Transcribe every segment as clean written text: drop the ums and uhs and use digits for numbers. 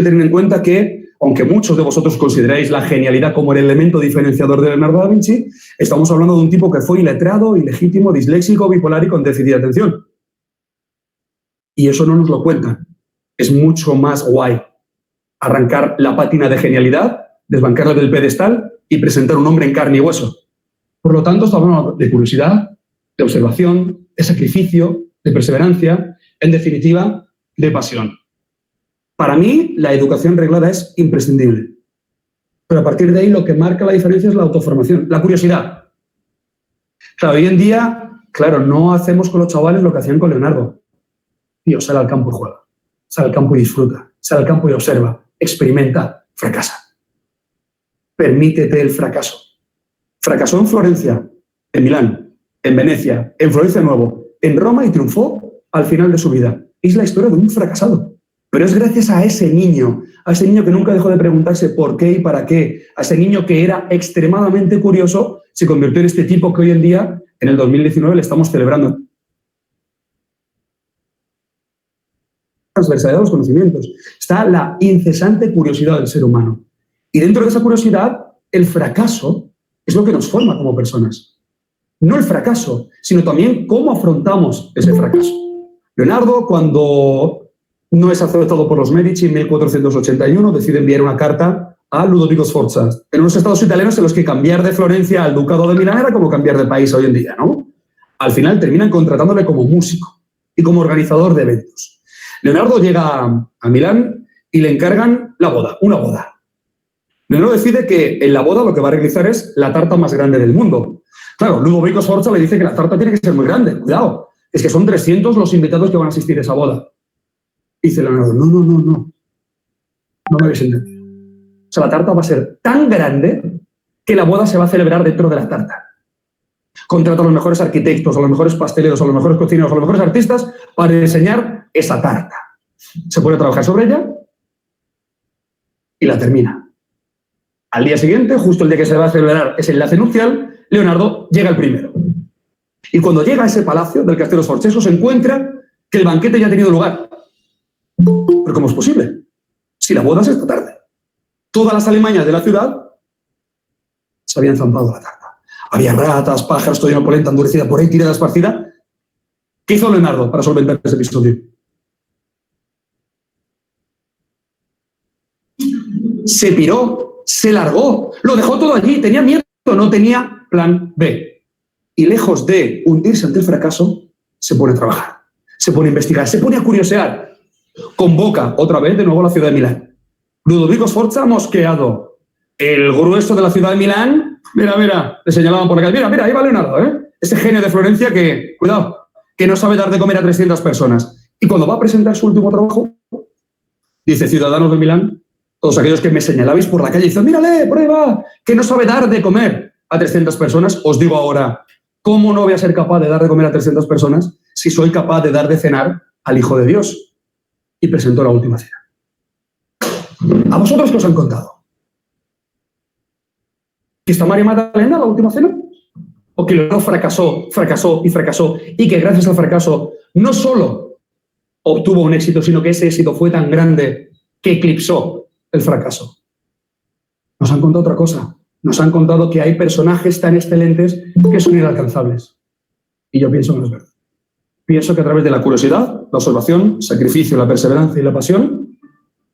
tener en cuenta que, aunque muchos de vosotros consideráis la genialidad como el elemento diferenciador de Leonardo da Vinci, estamos hablando de un tipo que fue iletrado, ilegítimo, disléxico, bipolar y con déficit de atención. Y eso no nos lo cuentan. Es mucho más guay arrancar la pátina de genialidad, desbancarla del pedestal y presentar un hombre en carne y hueso. Por lo tanto, estamos hablando de curiosidad, de observación, de sacrificio, de perseverancia, en definitiva, de pasión. Para mí, la educación reglada es imprescindible. Pero a partir de ahí, lo que marca la diferencia es la autoformación, la curiosidad. Claro, hoy en día, claro, no hacemos con los chavales lo que hacían con Leonardo. Tío, sale al campo y juega. Sale al campo y disfruta. Sale al campo y observa. Experimenta. Fracasa. Permítete el fracaso. Fracasó en Florencia, en Milán, en Venecia, en Florencia de nuevo, en Roma y triunfó al final de su vida. Es la historia de un fracasado. Pero es gracias a ese niño que nunca dejó de preguntarse por qué y para qué, a ese niño que era extremadamente curioso, se convirtió en este tipo que hoy en día, en el 2019, le estamos celebrando. Transversalidad de los conocimientos. Está la incesante curiosidad del ser humano. Y dentro de esa curiosidad, el fracaso es lo que nos forma como personas. No el fracaso, sino también cómo afrontamos ese fracaso. Leonardo, cuando no es aceptado por los Medici en 1481, decide enviar una carta a Ludovico Sforza, en unos estados italianos en los que cambiar de Florencia al Ducado de Milán era como cambiar de país hoy en día, ¿no? Al final terminan contratándole como músico y como organizador de eventos. Leonardo llega a Milán y le encargan la boda, una boda. Leonardo decide que en la boda lo que va a realizar es la tarta más grande del mundo. Claro, Ludovico Sforza le dice que la tarta tiene que ser muy grande. Cuidado, es que son 300 los invitados que van a asistir a esa boda. Dice Leonardo, no. No me habéis entendido. O sea, la tarta va a ser tan grande que la boda se va a celebrar dentro de la tarta. Contrata a los mejores arquitectos, a los mejores pasteleros, a los mejores cocineros, a los mejores artistas para diseñar esa tarta. Se pone a trabajar sobre ella y la termina. Al día siguiente, justo el día que se va a celebrar ese enlace nupcial, Leonardo llega el primero. Y cuando llega a ese palacio del Castello Sforzesco, se encuentra que el banquete ya ha tenido lugar. ¿Pero cómo es posible? Si la boda es esta tarde. Todas las alimañas de la ciudad se habían zampado la tarta. Había ratas, pájaros, toda una polenta endurecida por ahí, tirada, esparcida. ¿Qué hizo Leonardo para solventar ese episodio? Se piró, se largó, lo dejó todo allí, tenía miedo, no tenía plan B. Y lejos de hundirse ante el fracaso, se pone a trabajar, se pone a investigar, se pone a curiosear. Convoca otra vez de nuevo a la ciudad de Milán. Ludovico Sforza mosqueado. El grueso de la ciudad de Milán, mira, le señalaban por la calle, mira, ahí va Leonardo, ese genio de Florencia que, cuidado, que no sabe dar de comer a 300 personas. Y cuando va a presentar su último trabajo, dice, ciudadanos de Milán, todos aquellos que me señalabais por la calle, dicen, mírale, por ahí va, que no sabe dar de comer a 300 personas, os digo ahora, ¿cómo no voy a ser capaz de dar de comer a 300 personas si soy capaz de dar de cenar al Hijo de Dios? Y presentó la última cena. ¿A vosotros qué os han contado? ¿Que está María Magdalena la última cena? ¿O que Leonardo fracasó y que gracias al fracaso no solo obtuvo un éxito, sino que ese éxito fue tan grande que eclipsó el fracaso? Nos han contado otra cosa. Nos han contado que hay personajes tan excelentes que son inalcanzables. Y yo pienso que no es verdad. Pienso que a través de la curiosidad, la observación, el sacrificio, la perseverancia y la pasión,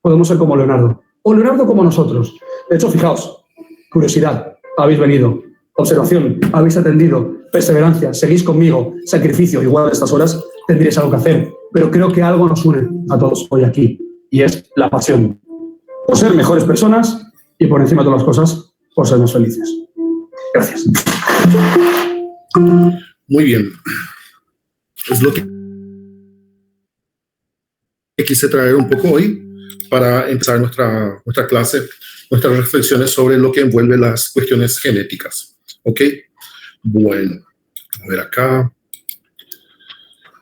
podemos ser como Leonardo. O Leonardo como nosotros. De hecho, fijaos, curiosidad, habéis venido. Observación, habéis atendido. Perseverancia, seguís conmigo. Sacrificio, igual a estas horas tendréis algo que hacer. Pero creo que algo nos une a todos hoy aquí. Y es la pasión. Por ser mejores personas y por encima de todas las cosas, por ser más felices. Gracias. Muy bien. Es lo que quise traer un poco hoy para empezar nuestra clase, nuestras reflexiones sobre lo que envuelve las cuestiones genéticas. ¿Ok? Bueno, a ver acá.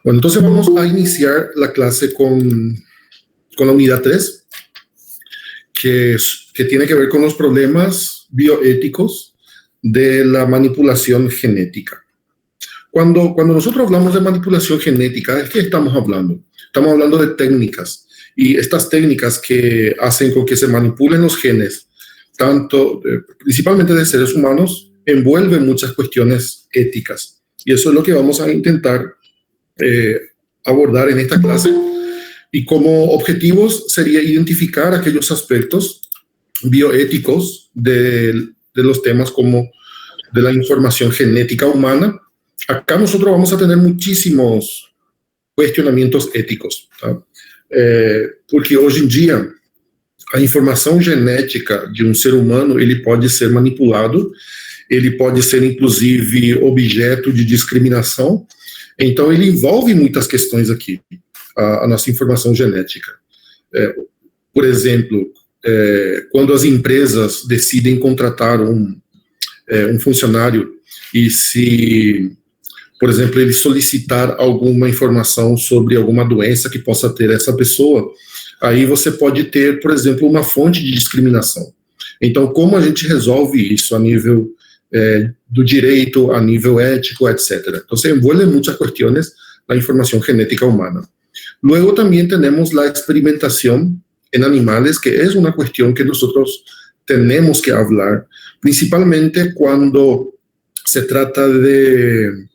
Bueno, entonces vamos a iniciar la clase con la unidad 3, que tiene que ver con los problemas bioéticos de la manipulación genética. Cuando nosotros hablamos de manipulación genética, ¿de qué estamos hablando? Estamos hablando de técnicas Y estas técnicas que hacen con que se manipulen los genes, tanto, principalmente de seres humanos, envuelven muchas cuestiones éticas. Y eso es lo que vamos a intentar abordar en esta clase. Y como objetivos sería identificar aquellos aspectos bioéticos de los temas como de la información genética humana. Acá nosotros vamos a tener muchísimos cuestionamientos éticos, tá? Porque hoje em dia a informação genética de um ser humano, ele pode ser manipulado, ele pode ser inclusive objeto de discriminação, então ele envolve muitas questões aqui, a nossa informação genética. Por exemplo, quando as empresas decidem contratar um funcionário e se, por exemplo, ele solicitar alguma informação sobre alguma doença que possa ter essa pessoa, aí você pode ter, por exemplo, uma fonte de discriminação. Então, como a gente resolve isso a nível do direito, a nível ético, etc. Então, se envuelven muchas cuestiones la información genética humana. Luego también tenemos la experimentación en animales, que es una cuestión que nosotros tenemos que hablar, principalmente cuando se trata de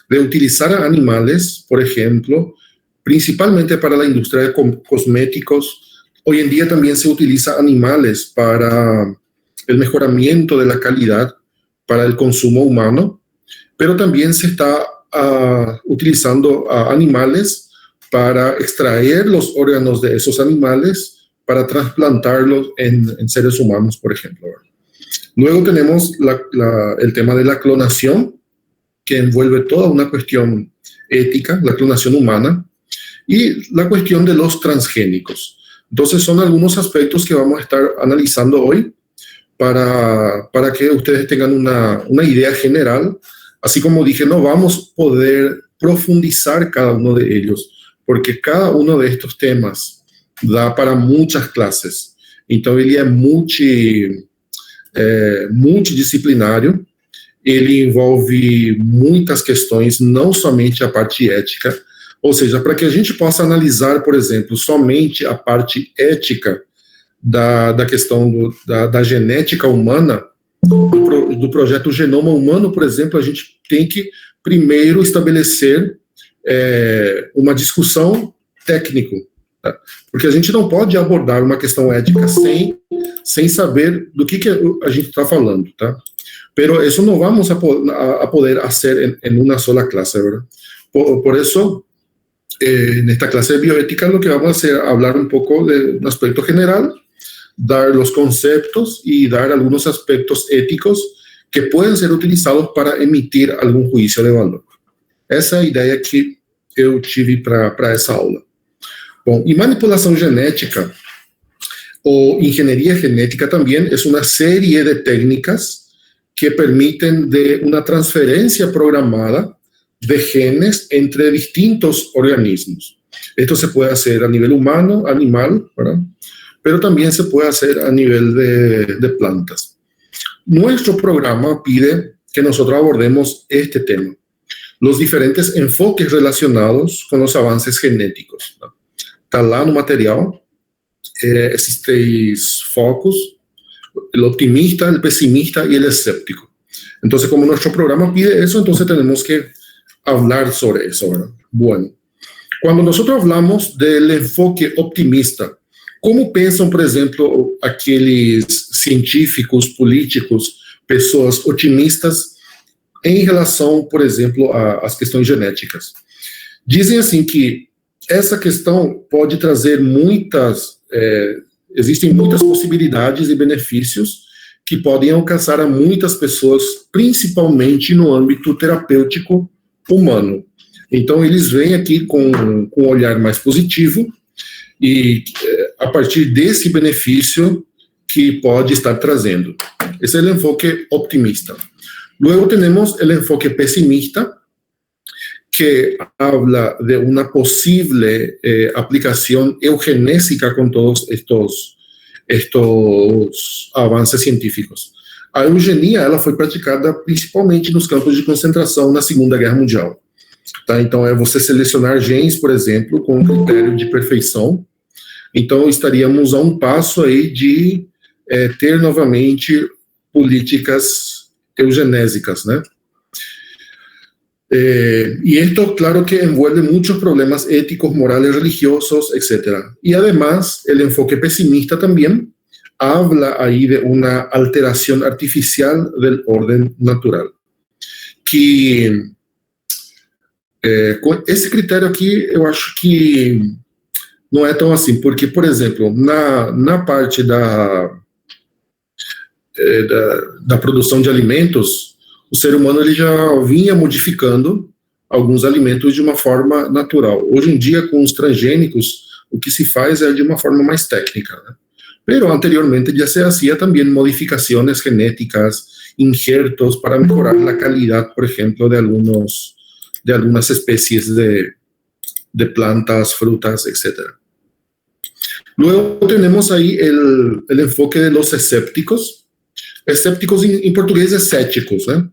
utilizar a animales, por ejemplo, principalmente para la industria de cosméticos. Hoy en día también se utiliza animales para el mejoramiento de la calidad para el consumo humano, pero también se está utilizando animales para extraer los órganos de esos animales para trasplantarlos en seres humanos, por ejemplo. Luego tenemos el tema de la clonación, que envuelve toda una cuestión ética, la clonación humana, y la cuestión de los transgénicos. Entonces son algunos aspectos que vamos a estar analizando hoy para que ustedes tengan una idea general. Así como dije, no vamos a poder profundizar cada uno de ellos, porque cada uno de estos temas dá para muitas classes. Então, ele é multidisciplinário, ele envolve muitas questões, não somente a parte ética. Ou seja, para que a gente possa analisar, por exemplo, somente a parte ética da questão da genética humana, do projeto Genoma Humano, por exemplo, a gente tem que primeiro estabelecer uma discussão técnica, tá? Porque a gente não pode abordar uma questão ética sem saber do que a gente está falando, tá? Pero eso no vamos a poder hacer en una sola clase, ¿verdad? Por eso, en esta clase de bioética lo que vamos a hacer es hablar un poco de un aspecto general, dar los conceptos y dar algunos aspectos éticos que pueden ser utilizados para emitir algún juicio de valor. Essa é a ideia que eu tive para essa aula. Bom, e manipulação genética ou engenharia genética também é uma série de técnicas que permiten de una transferencia programada de genes entre distintos organismos. Esto se puede hacer a nivel humano, animal, ¿verdad? Pero también se puede hacer a nivel de plantas. Nuestro programa pide que nosotros abordemos este tema, los diferentes enfoques relacionados con los avances genéticos, ¿no? Está lá no material, esses 3 focos, el optimista, el pesimista y el escéptico. Entonces, como nuestro programa pide eso, entonces tenemos que hablar sobre eso, ¿verdad? Bueno, cuando nosotros hablamos del enfoque optimista, como pensam, por exemplo, aqueles científicos, políticos, pessoas otimistas em relação, por exemplo, às questões genéticas? Dizem assim que essa questão pode trazer existem muitas possibilidades e benefícios que podem alcançar a muitas pessoas, principalmente no âmbito terapêutico humano. Então, eles vêm aqui com um olhar mais positivo e a partir desse benefício que pode estar trazendo. Esse é o enfoque optimista. Luego temos o enfoque pesimista, que habla de una posible aplicación eugenésica con todos estos avances científicos. A eugenia ela foi praticada principalmente nos campos de concentração na Segunda Guerra Mundial. Tá? Então, é você selecionar genes, por exemplo, com um critério de perfeição, Então, estaríamos a um passo aí de ter novamente políticas eugenésicas, né? Y esto, claro que envuelve muchos problemas éticos, morales, religiosos, etc. Y además, el enfoque pesimista también habla ahí de una alteración artificial del orden natural. Que com esse critério aqui, eu acho que não é tão assim, porque, por exemplo, na parte da produção de alimentos, o ser humano ele já vinha modificando alguns alimentos de uma forma natural. Hoje em dia, com os transgênicos, o que se faz é de uma forma mais técnica, né? Pero anteriormente ya se hacía también modificaciones genéticas, injertos para mejorar la calidad, por ejemplo, de algunas especies de plantas, frutas, etc. Luego tenemos ahí el enfoque de los escépticos. Escépticos em português é céticos, né?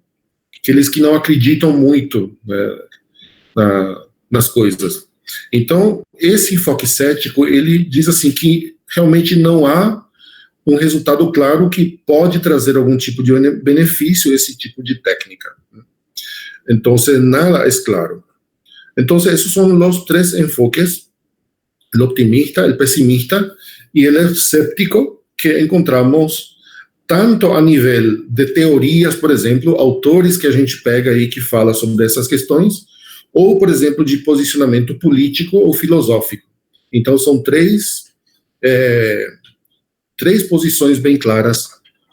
Aqueles que não acreditam muito, né, nas coisas. Então, esse enfoque cético, ele diz assim que realmente não há um resultado claro que pode trazer algum tipo de benefício esse tipo de técnica. Então, nada é claro. Então, esses são os três enfoques: o optimista, o pessimista e o escéptico, que encontramos tanto a nível de teorias, por exemplo, autores que a gente pega aí que fala sobre essas questões, ou, por exemplo, de posicionamento político ou filosófico. Então, são três posições bem claras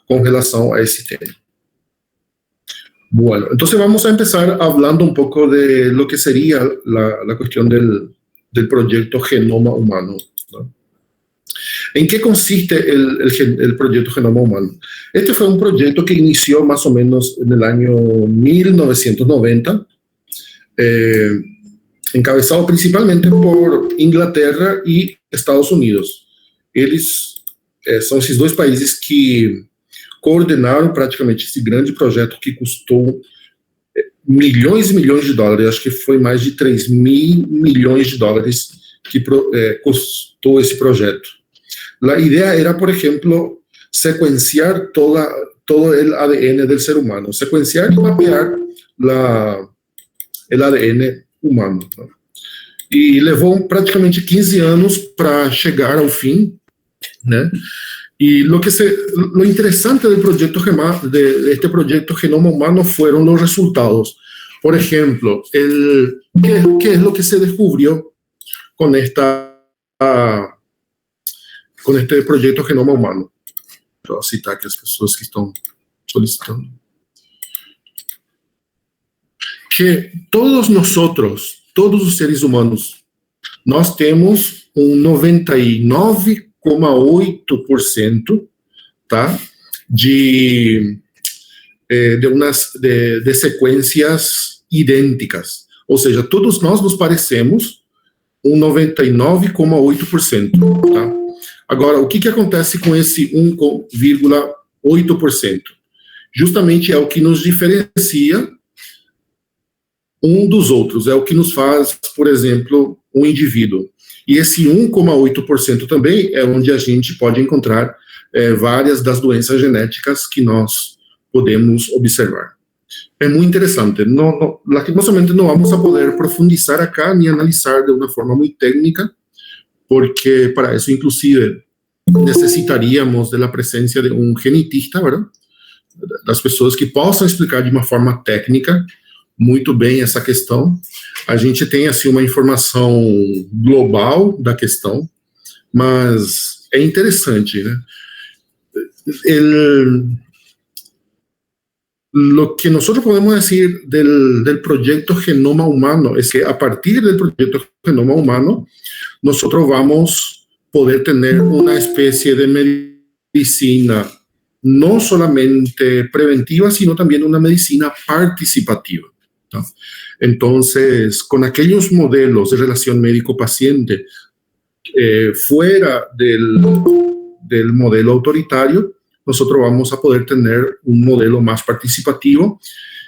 com relação a esse tema. Bueno, entonces vamos a empezar hablando un poco de lo que sería la cuestión del proyecto Genoma Humano, ¿no? ¿En qué consiste el proyecto Genoma Humano? Este fue un proyecto que inició más o menos en el año 1990, encabezado principalmente por Inglaterra y Estados Unidos. São esses dois países que coordenaram praticamente esse grande projeto que custou milhões e milhões de dólares. Acho que foi mais de 3 mil milhões de dólares que custou esse projeto. A ideia era, por exemplo, sequenciar todo o ADN do ser humano, sequenciar e mapear o ADN humano, ¿no? E levou praticamente 15 anos para chegar ao fim, né? Y lo interesante del proyecto de este proyecto Genoma Humano fueron los resultados. Por ejemplo, ¿qué es lo que se descubrió con este proyecto Genoma Humano? Voy a citar que las personas que están solicitando. Que todos nosotros, todos los seres humanos, nós temos 99,8%, tá, de sequências idênticas. Ou seja, todos nós nos parecemos 99,8%. Tá? Agora, o que acontece com esse 1,8%? Justamente é o que nos diferencia um dos outros, é o que nos faz, por exemplo, um indivíduo. E esse 1,8% também é onde a gente pode encontrar várias das doenças genéticas que nós podemos observar. É muito interessante. Lastimosamente não vamos a poder profundizar acá nem analisar de uma forma muito técnica, porque para isso, inclusive, necessitaríamos da presença de um genetista, ¿verdad? Das pessoas que possam explicar de uma forma técnica muito bem essa questão. A gente tem, assim, uma informação global da questão, mas é interessante, né? Lo que nosotros podemos decir del proyecto Genoma Humano es que a partir del proyecto Genoma Humano, nosotros vamos a poder tener una especie de medicina no solamente preventiva, sino también una medicina participativa, ¿no? Entonces, con aquellos modelos de relación médico-paciente fuera del modelo autoritario, nosotros vamos a poder tener un modelo más participativo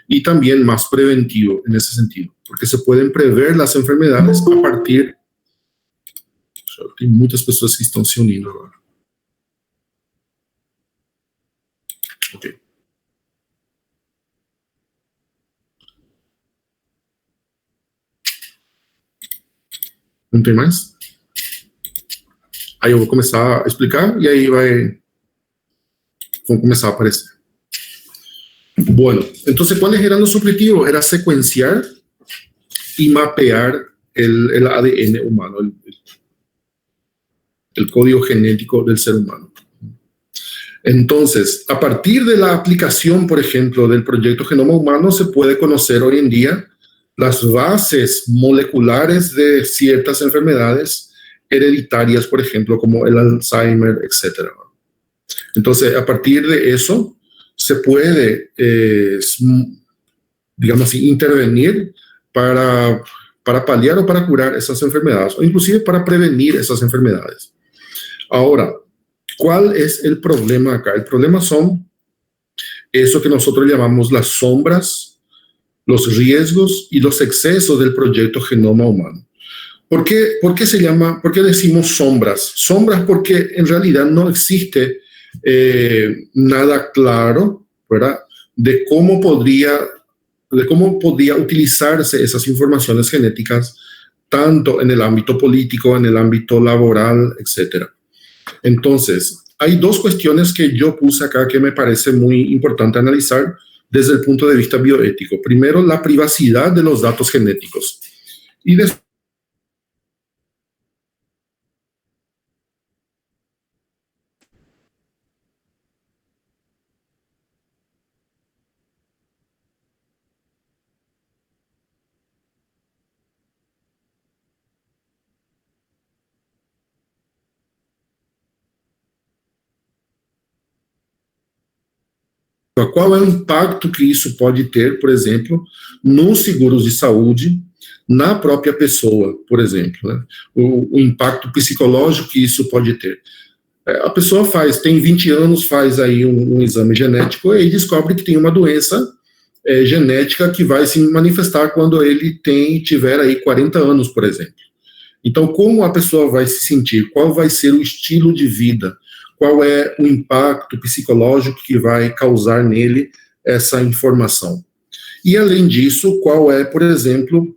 y también más preventivo en ese sentido, porque se pueden prever las enfermedades a partir Tem muitas pessoas que estão se unindo agora. Ok. Não tem mais? Aí eu vou começar a explicar e aí vão começar a aparecer. Bueno, entonces, ¿cuál era nuestro objetivo? Era secuenciar y mapear el ADN humano, el código genético del ser humano. Entonces, a partir de la aplicación, por ejemplo, del proyecto Genoma Humano, se puede conocer hoy en día las bases moleculares de ciertas enfermedades hereditarias, por ejemplo, como el Alzheimer, etc. Entonces, a partir de eso, se puede, digamos así, intervenir para paliar o para curar esas enfermedades, o inclusive para prevenir esas enfermedades. Ahora, ¿cuál es el problema acá? El problema son eso que nosotros llamamos las sombras, los riesgos y los excesos del proyecto Genoma Humano. ¿Por qué decimos sombras? Sombras porque en realidad no existe nada claro, ¿verdad?, de cómo podría utilizarse esas informaciones genéticas tanto en el ámbito político, en el ámbito laboral, etc. Entonces, hay dos cuestiones que yo puse acá que me parece muy importante analizar desde el punto de vista bioético. Primero, la privacidad de los datos genéticos. Y después, qual é o impacto que isso pode ter, por exemplo, nos seguros de saúde, na própria pessoa, por exemplo, né? O impacto psicológico que isso pode ter. A pessoa tem 20 anos, faz aí um exame genético e descobre que tem uma doença genética que vai se manifestar quando ele tiver aí 40 anos, por exemplo. Então, como a pessoa vai se sentir? Qual vai ser o estilo de vida? Qual é o impacto psicológico que vai causar nele essa informação? E, além disso, qual é, por exemplo,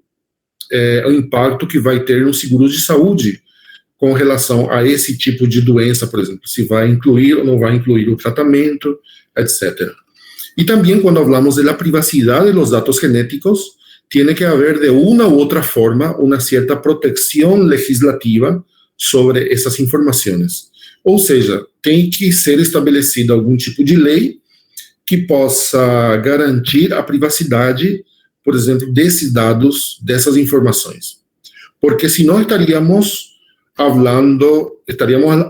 o impacto que vai ter no seguro de saúde com relação a esse tipo de doença, por exemplo, se vai incluir ou não vai incluir o tratamento, etc. E também, quando falamos da privacidade dos dados genéticos, tem que haver, de uma ou outra forma, uma certa proteção legislativa sobre essas informações. Ou seja, tem que ser estabelecida algum tipo de lei que possa garantir a privacidade, por exemplo, desses dados, dessas informações. Porque senão estaríamos a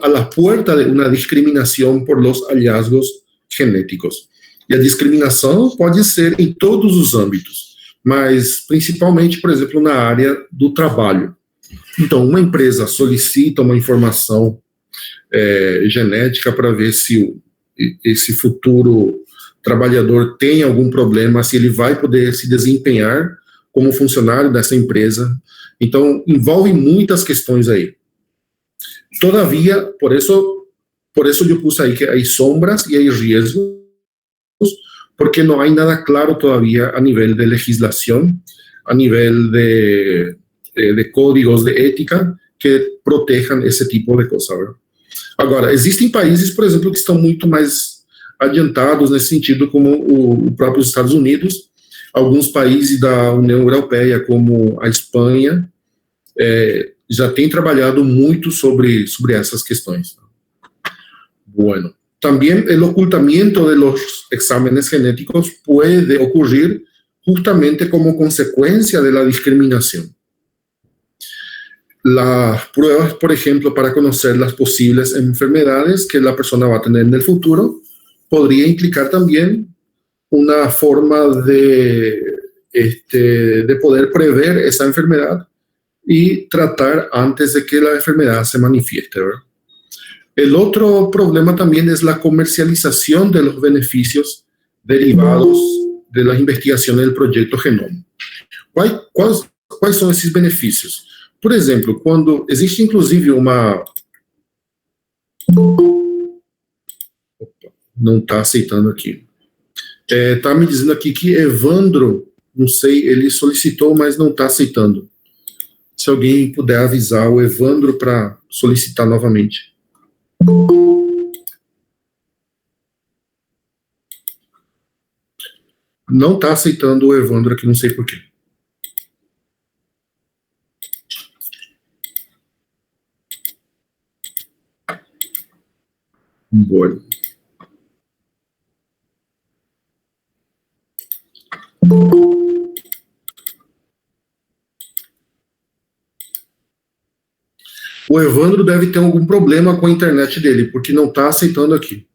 la puerta de uma discriminação por los hallazgos genéticos. E a discriminação pode ser em todos os âmbitos, mas principalmente, por exemplo, na área do trabalho. Então, uma empresa solicita uma informação genética para ver se esse futuro trabalhador tem algum problema, se ele vai poder se desempenhar como funcionário dessa empresa. Então, envolve muitas questões aí. Todavia, por eso eu puse aí que há sombras e há riesgos, porque não há nada claro todavía a nível de legislação, a nível de códigos de ética que protejam esse tipo de coisa, ¿verdad? Agora, existem países, por exemplo, que estão muito mais adiantados nesse sentido, como o próprio Estados Unidos, alguns países da União Europeia, como a Espanha, já têm trabalhado muito sobre essas questões. Bueno, también el ocultamiento de los exámenes genéticos puede ocurrir justamente como consecuencia de la discriminación. Las pruebas, por ejemplo, para conocer las posibles enfermedades que la persona va a tener en el futuro, podría implicar también una forma de poder prever esa enfermedad y tratar antes de que la enfermedad se manifieste, ¿verdad? El otro problema también es la comercialización de los beneficios derivados de las investigaciones del proyecto Genoma. ¿Cuáles son esos beneficios? por exemplo, quando existe inclusive uma... Opa, não está aceitando aqui. Está me dizendo aqui que Evandro, não sei, ele solicitou, mas não está aceitando. Se alguém puder avisar o Evandro para solicitar novamente. Não está aceitando o Evandro aqui, não sei por quê. Bueno. O Evandro deve ter algum problema com a internet dele, porque não está aceitando aqui.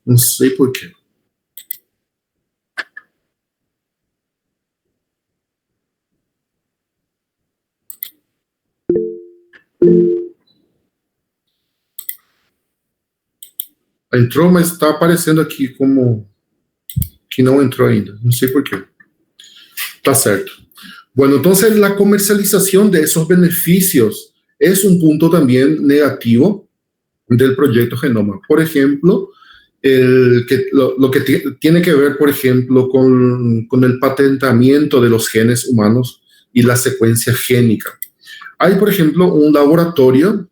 Não sei por quê. Entrou, mas está aparecendo aqui como que não entrou ainda. Não sei por quê. Tá certo. Bueno, entonces la comercialización de esos beneficios es un punto también negativo del proyecto Genoma. Por ejemplo, lo que tiene que ver, por ejemplo, con el patentamiento de los genes humanos y la secuencia génica. Hay, por ejemplo, un laboratorio,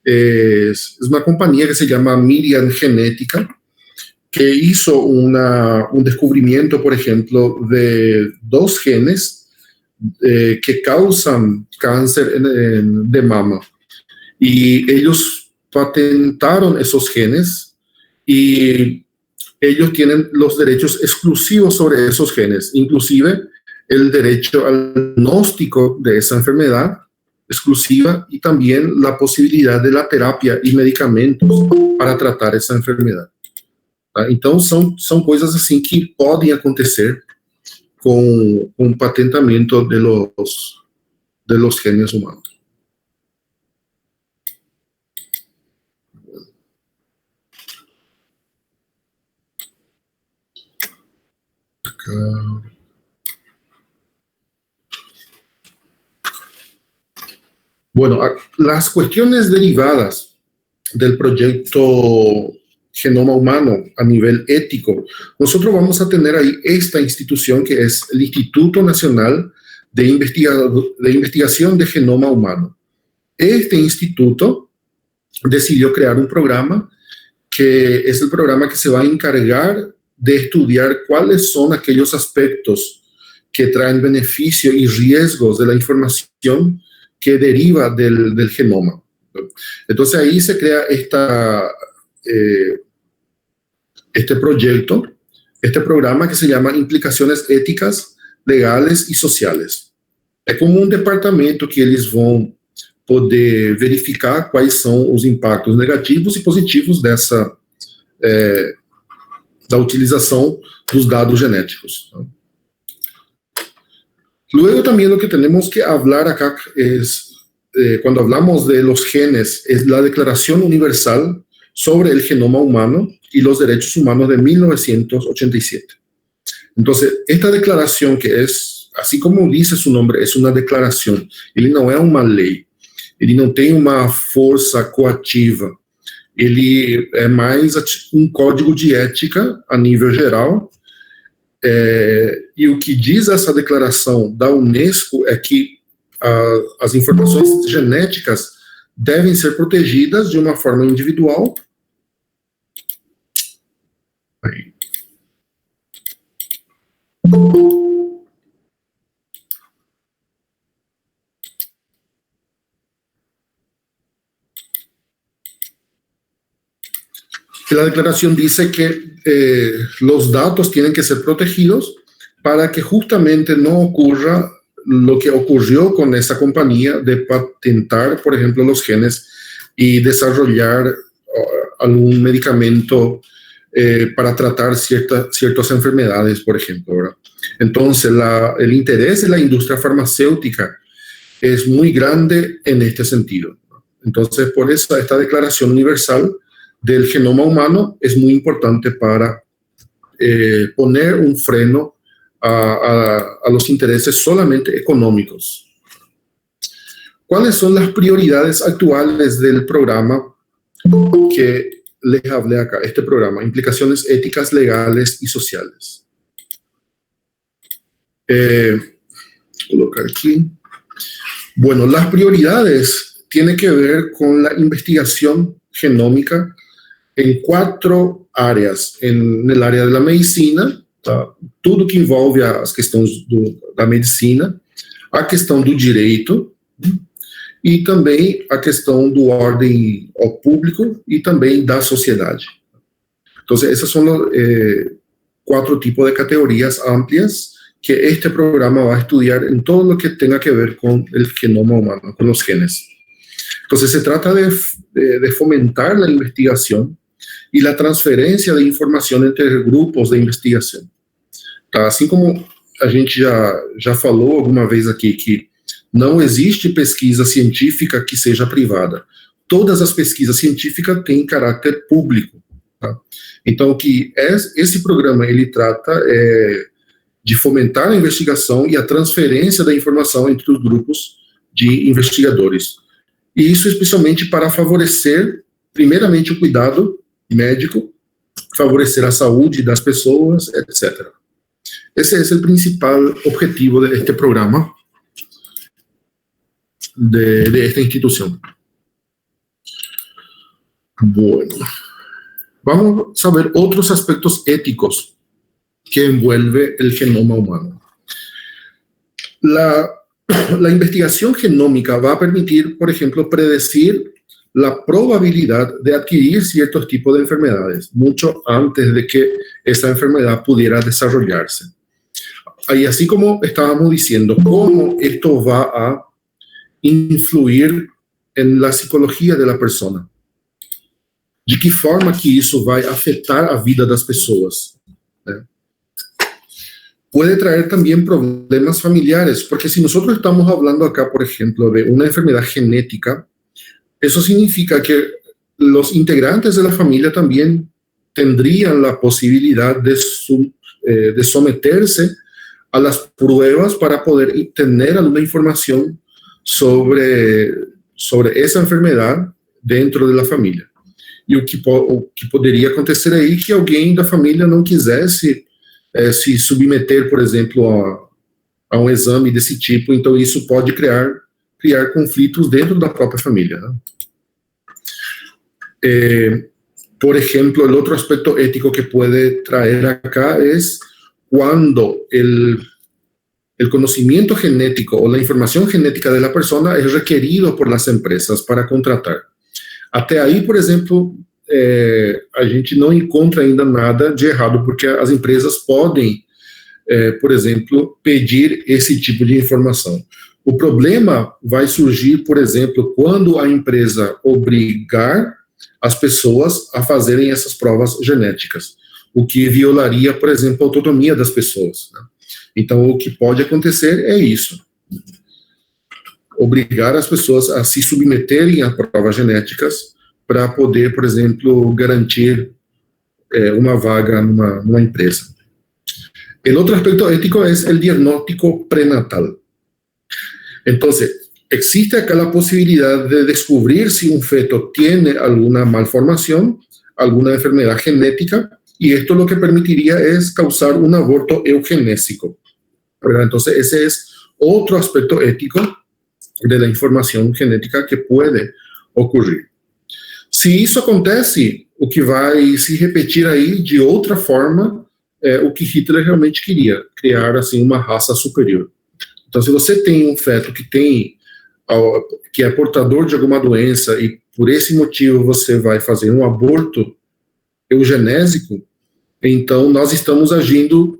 es una compañía que se llama Miriam Genética, que hizo un descubrimiento, por ejemplo, de 2 genes que causan cáncer de mama. Y ellos patentaron esos genes y ellos tienen los derechos exclusivos sobre esos genes, inclusive el derecho al diagnóstico de esa enfermedad exclusiva y también la posibilidad de la terapia y medicamentos para tratar esa enfermedad. Então, são coisas assim que podem acontecer com o patentamento de los genes humanos. Acá. Bueno, las cuestiones derivadas del proyecto Genoma Humano a nivel ético, nosotros vamos a tener ahí esta institución que es el Instituto Nacional de Investigación de Genoma Humano. Este instituto decidió crear un programa que es el programa que se va a encargar de estudiar cuáles son aquellos aspectos que traen beneficio y riesgos de la información que deriva del genoma. Entonces ahí se crea este proyecto, este programa que se llama Implicaciones Éticas, Legales y Sociales. É como um departamento que eles vão poder verificar quais são os impactos negativos e positivos da utilização dos dados genéticos. Luego también lo que tenemos que hablar acá es, cuando hablamos de los genes, es la Declaración Universal sobre el Genoma Humano y los Derechos Humanos de 1987. Entonces, esta declaración que es, así como dice su nombre, es una declaración, ele não é uma lei, ele não tem uma força coativa, ele é mais um código de ética a nível geral, e o que diz essa declaração da Unesco é que as informações genéticas devem ser protegidas de uma forma individual. Aí. La declaración dice que los datos tienen que ser protegidos para que justamente no ocurra lo que ocurrió con esa compañía de patentar, por ejemplo, los genes y desarrollar algún medicamento para tratar ciertas enfermedades, por ejemplo, ¿verdad? Entonces, el interés de la industria farmacéutica es muy grande en este sentido. Entonces, por eso esta Declaración Universal del Genoma Humano es muy importante para poner un freno a los intereses solamente económicos. ¿Cuáles son las prioridades actuales del programa que les hablé acá? Este programa, implicaciones éticas, legales y sociales. Colocar aquí. Bueno, las prioridades tienen que ver con la investigación genómica en 4 áreas. En el área de la medicina, tá? Tudo que envolve as questões da medicina, a questão do direito, e também a questão do ordem ao público e também da sociedade. Então, essas são 4 tipos de categorias amplias que este programa va a estudiar en todo lo que tenga que ver con el genoma humano, con los genes. Entonces, se trata de fomentar la investigación y la transferencia de información entre grupos de investigación. Tá? Assim como a gente já falou alguma vez aqui que não existe pesquisa científica que seja privada. Todas as pesquisas científicas têm caráter público. Tá? Então, o que esse programa ele trata de fomentar a investigação e a transferência da informação entre os grupos de investigadores. E isso especialmente para favorecer, primeiramente, o cuidado médico, favorecer a saúde das pessoas, etc. Esse é o principal objetivo de este programa, de esta institución. Bueno, vamos a ver otros aspectos éticos que envuelve el genoma humano. La investigación genómica va a permitir, por ejemplo, predecir la probabilidad de adquirir ciertos tipos de enfermedades mucho antes de que esa enfermedad pudiera desarrollarse. Y así como estábamos diciendo, cómo esto va a influir en la psicología de la persona. De que forma que isso vai afetar a vida das pessoas. Né? Puede traer también problemas familiares, porque si nosotros estamos hablando acá, por ejemplo, de una enfermedad genética, eso significa que los integrantes de la familia también tendrían la posibilidad de someterse a las pruebas para poder tener alguna información sobre essa enfermidade dentro da família. E o que poderia acontecer aí é que alguém da família não quisesse se submeter, por exemplo, a um exame desse tipo, então isso pode criar conflitos dentro da própria família. Né? Por exemplo, o outro aspecto ético que pode trazer acá é quando el conocimiento genético o la información genética de la persona es requerido por las empresas para contratar. Até aí, por exemplo, a gente não encontra ainda nada de errado, porque as empresas podem, por exemplo, pedir esse tipo de informação. O problema vai surgir, por exemplo, quando a empresa obrigar as pessoas a fazerem essas provas genéticas, o que violaria, por exemplo, a autonomia das pessoas, né? Então, o que pode acontecer é isso. Obrigar as pessoas a se submeterem a provas genéticas para poder, por exemplo, garantir uma vaga numa empresa. O outro aspecto ético é o diagnóstico prenatal. Então, existe aquela possibilidade de descobrir se um feto tem alguma malformação, alguma enfermidade genética, y esto lo que permitiría es causar un aborto eugenésico. ¿Verdad? Entonces, ese es otro aspecto ético de la información genética que puede ocurrir. Se isso acontece, o que vai se repetir aí de outra forma é o que Hitler realmente queria, criar assim uma raça superior. Então, se você tem um feto que é portador de alguma doença e por esse motivo você vai fazer um aborto eugenésico, então nós estamos agindo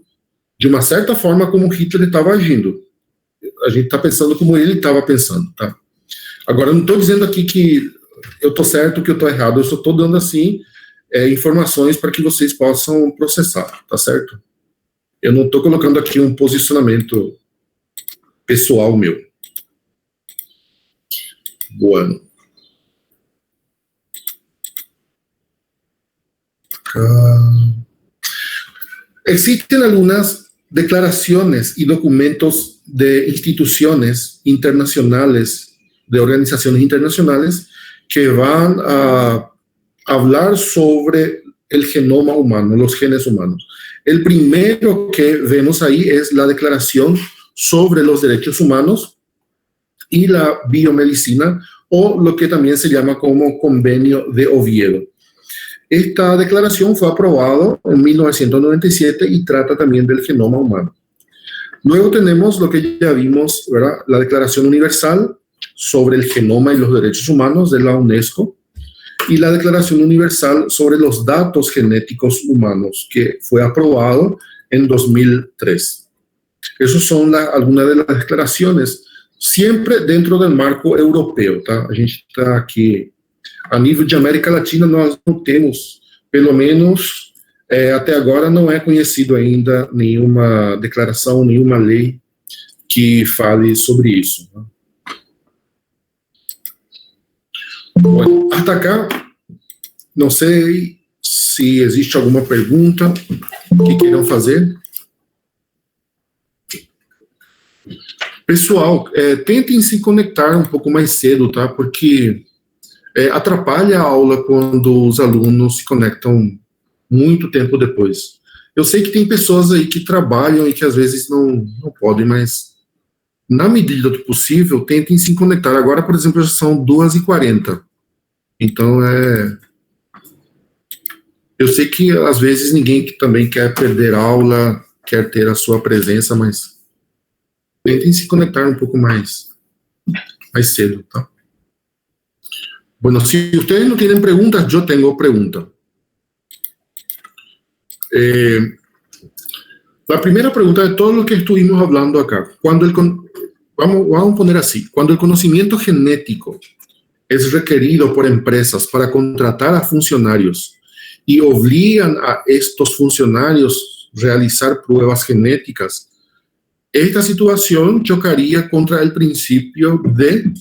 de uma certa forma como Hitler estava agindo. A gente está pensando como ele estava pensando, tá? Agora, eu não estou dizendo aqui que eu estou certo, que eu estou errado, eu só estou dando, assim, informações para que vocês possam processar, tá certo? Eu não estou colocando aqui um posicionamento pessoal meu. Bueno. Existen algunas declaraciones y documentos de instituciones internacionales, de organizaciones internacionales, que van a hablar sobre el genoma humano, los genes humanos. El primero que vemos ahí es la Declaración sobre los Derechos Humanos y la Biomedicina, o lo que también se llama como Convenio de Oviedo. Esta declaración fue aprobada en 1997 y trata también del genoma humano. Luego tenemos lo que ya vimos, ¿verdad? La Declaración Universal sobre el Genoma y los Derechos Humanos de la UNESCO y la Declaración Universal sobre los Datos Genéticos Humanos, que fue aprobado en 2003. Esas son algunas de las declaraciones, siempre dentro del marco europeo, tá? A gente está aqui, a nível de América Latina, nós não temos, pelo menos até agora, não é conhecido ainda nenhuma declaração, nenhuma lei que fale sobre isso. Bueno, hasta acá, não sei se existe alguma pergunta que queiram fazer. Pessoal, tentem se conectar um pouco mais cedo, tá? Porque atrapalha a aula quando os alunos se conectam muito tempo depois. Eu sei que tem pessoas aí que trabalham e que às vezes não podem, mas na medida do possível, tentem se conectar. Agora, por exemplo, já são 2h40. Então, eu sei que às vezes ninguém também quer perder aula, quer ter a sua presença, mas tentem se conectar um pouco mais cedo, tá? Bueno, si ustedes no tienen preguntas, yo tengo pregunta. La primera pregunta de todo lo que estuvimos hablando acá, vamos a poner así, cuando el conocimiento genético es requerido por empresas para contratar a funcionarios y obligan a estos funcionarios a realizar pruebas genéticas, esta situação chocaria contra o princípio de...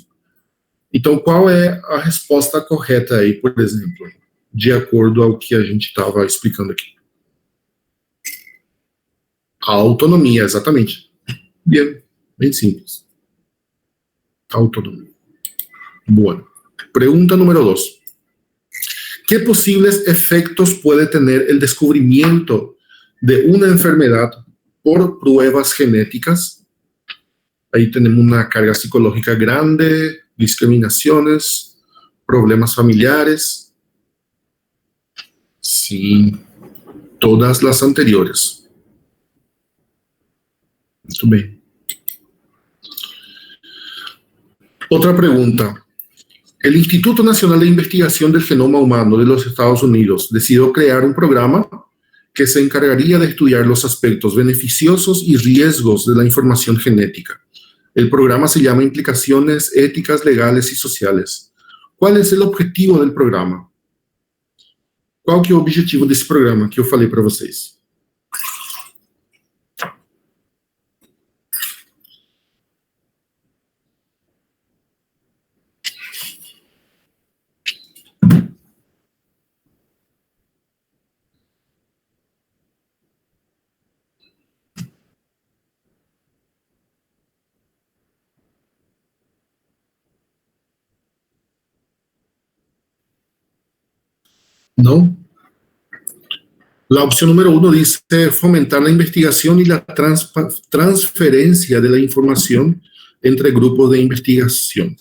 Então, qual é a resposta correta aí, por exemplo, de acordo ao que a gente estava explicando aqui? A autonomia, exatamente. Bem simples. Autonomia. Bueno. Pregunta número 2. ¿Qué posibles efectos puede tener el descubrimiento de una enfermedad por pruebas genéticas? Ahí tenemos una carga psicológica grande, discriminaciones, problemas familiares. Sí, todas las anteriores. Muy bien. Otra pregunta. El Instituto Nacional de Investigación del Genoma Humano de los Estados Unidos decidió crear un programa que se encargaría de estudiar los aspectos beneficiosos y riesgos de la información genética. El programa se llama Implicaciones Éticas, Legales y Sociales. ¿Cuál es el objetivo del programa? Qual que é o objetivo desse programa que eu falei para vocês? ¿No? La opción número 1 dice fomentar la investigación y la transferencia de la información entre grupos de investigación,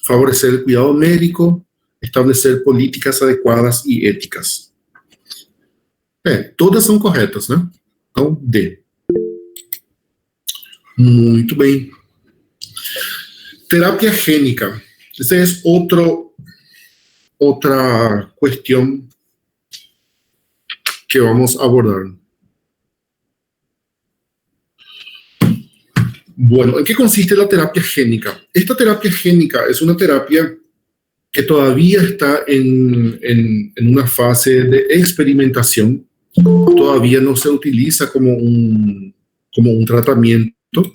favorecer el cuidado médico, establecer políticas adecuadas y éticas. Todas são corretas, né? Então, D. Muito bem. Terapia gênica. Essa é outra questão que vamos a abordar. Bueno, ¿en qué consiste la terapia génica? Esta terapia génica es una terapia que todavía está en una fase de experimentación. Todavía no se utiliza como un tratamiento,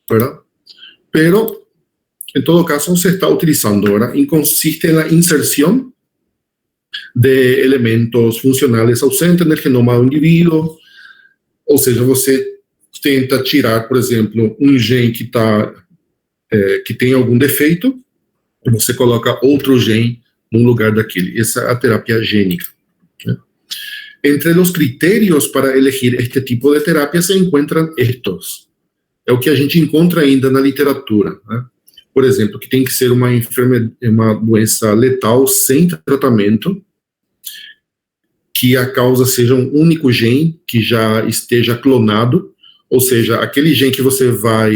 ¿verdad? Pero en todo caso se está utilizando, ¿verdad? Y consiste en la inserción de elementos funcionales ausentes en el genoma de un indivíduo, ou seja, você tenta tirar, por exemplo, um gene que tem algum defeito, e você coloca outro gene no lugar daquele. Essa é a terapia gênica, né? Entre os critérios para elegir este tipo de terapia se encontram estes. É o que a gente encontra ainda na literatura, né? Por exemplo, que tem que ser uma doença letal sem tratamento, que a causa seja um único gene que já esteja clonado, ou seja, aquele gene que você vai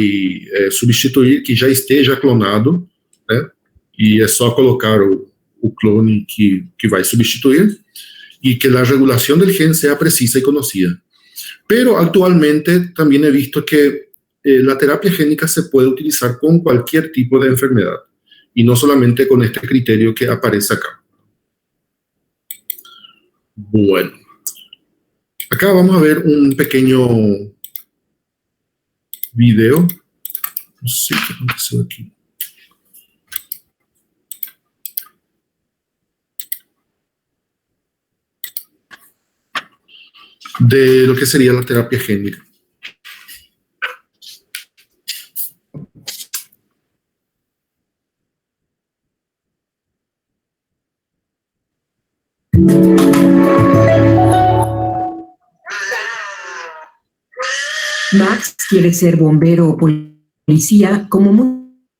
substituir, que já esteja clonado, né? E é só colocar o clone que vai substituir, y que la regulación del gen sea precisa y conocida. Pero actualmente también he visto que la terapia génica se puede utilizar con cualquier tipo de enfermedad y no solamente con este criterio que aparece acá. Bueno, acá vamos a ver un pequeño video. No sé qué aconteceu aquí. De lo que sería la terapia génica. Max quiere ser bombero o policía como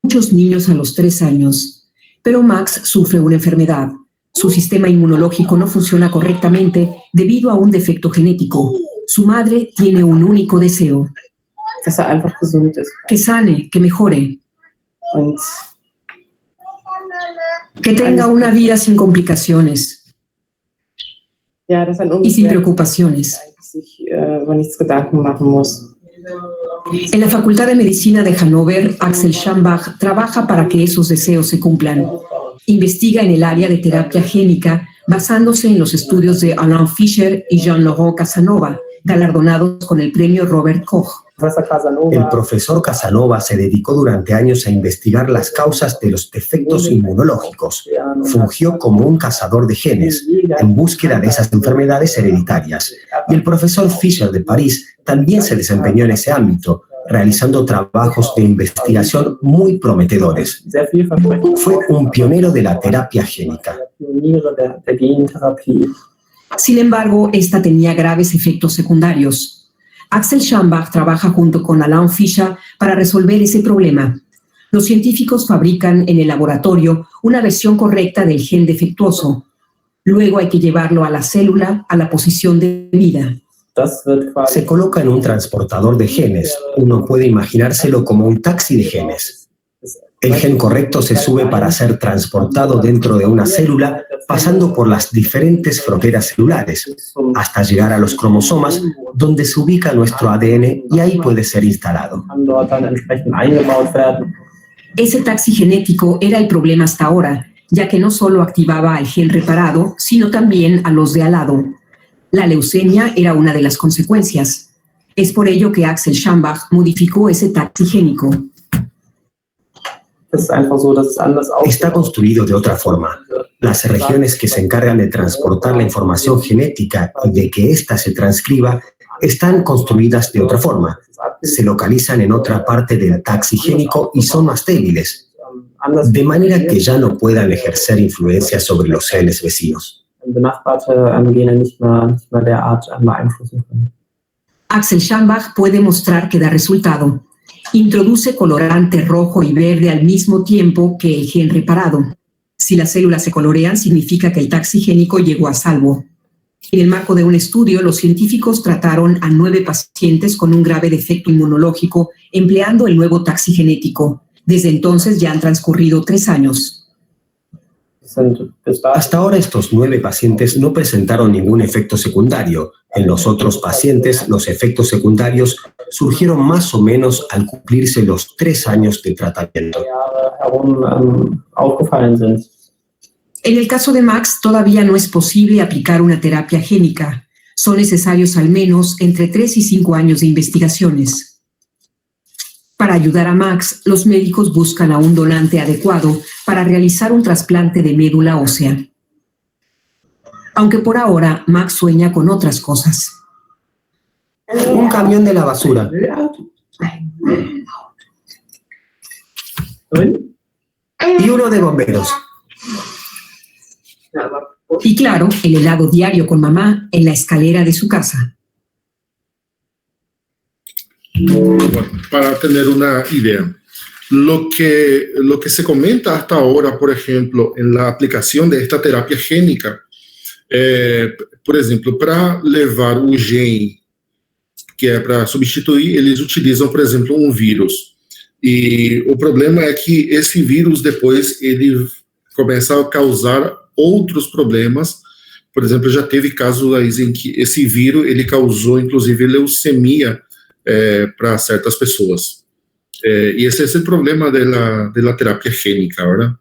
muchos niños a los 3 años, pero Max sufre una enfermedad. Su sistema inmunológico no funciona correctamente debido a un defecto genético. Su madre tiene un único deseo: que sane, que mejore, que tenga una vida sin complicaciones y sin preocupaciones. En la Facultad de Medicina de Hannover, Axel Schambach trabaja para que esos deseos se cumplan. Investiga en el área de terapia génica basándose en los estudios de Alain Fischer y Jean-Laurent Casanova, galardonados con el premio Robert Koch. El profesor Casanova se dedicó durante años a investigar las causas de los defectos inmunológicos. Fungió como un cazador de genes en búsqueda de esas enfermedades hereditarias. Y el profesor Fischer de París también se desempeñó en ese ámbito, realizando trabajos de investigación muy prometedores. Fue un pionero de la terapia génica. Sin embargo, esta tenía graves efectos secundarios. Axel Schambach trabaja junto con Alain Fischer para resolver ese problema. Los científicos fabrican en el laboratorio una versión correcta del gen defectuoso. Luego hay que llevarlo a la célula a la posición de vida. Se coloca en un transportador de genes. Uno puede imaginárselo como un taxi de genes. El gen correcto se sube para ser transportado dentro de una célula, pasando por las diferentes fronteras celulares, hasta llegar a los cromosomas, donde se ubica nuestro ADN y ahí puede ser instalado. Ese taxi genético era el problema hasta ahora, ya que no solo activaba al gen reparado, sino también a los de al lado. La leucemia era una de las consecuencias. Es por ello que Axel Schambach modificó ese taxi génico. Está construido de otra forma. Las regiones que se encargan de transportar la información genética y de que ésta se transcriba están construidas de otra forma. Se localizan en otra parte del taxi génico y son más débiles, de manera que ya no puedan ejercer influencia sobre los genes vecinos. Axel Schambach puede mostrar que da resultado. Introduce colorante rojo y verde al mismo tiempo que el gen reparado. Si las células se colorean, significa que el taxi génico llegó a salvo. En el marco de un estudio, los científicos trataron a 9 pacientes con un grave defecto inmunológico empleando el nuevo taxi genético. Desde entonces ya han transcurrido 3 años. Hasta ahora estos 9 pacientes no presentaron ningún efecto secundario. En los otros pacientes, los efectos secundarios surgieron más o menos al cumplirse los 3 años de tratamiento. En el caso de Max, todavía no es posible aplicar una terapia génica. Son necesarios al menos entre 3 y 5 años de investigaciones. Para ayudar a Max, los médicos buscan a un donante adecuado para realizar un trasplante de médula ósea. Aunque por ahora Max sueña con otras cosas. un camión de la basura. Y uno de bomberos. Y claro, el helado diario con mamá en la escalera de su casa. Bueno, para tener una idea, lo que se comenta hasta ahora, por ejemplo, en la aplicación de esta terapia génica, por exemplo, para levar o gene, que é para substituir, eles utilizam, por exemplo, um vírus. E o problema é que esse vírus, depois, ele começa a causar outros problemas. Por exemplo, já teve casos aí em que esse vírus, ele causou, inclusive, leucemia para certas pessoas. E esse é o problema da terapia gênica, verdade?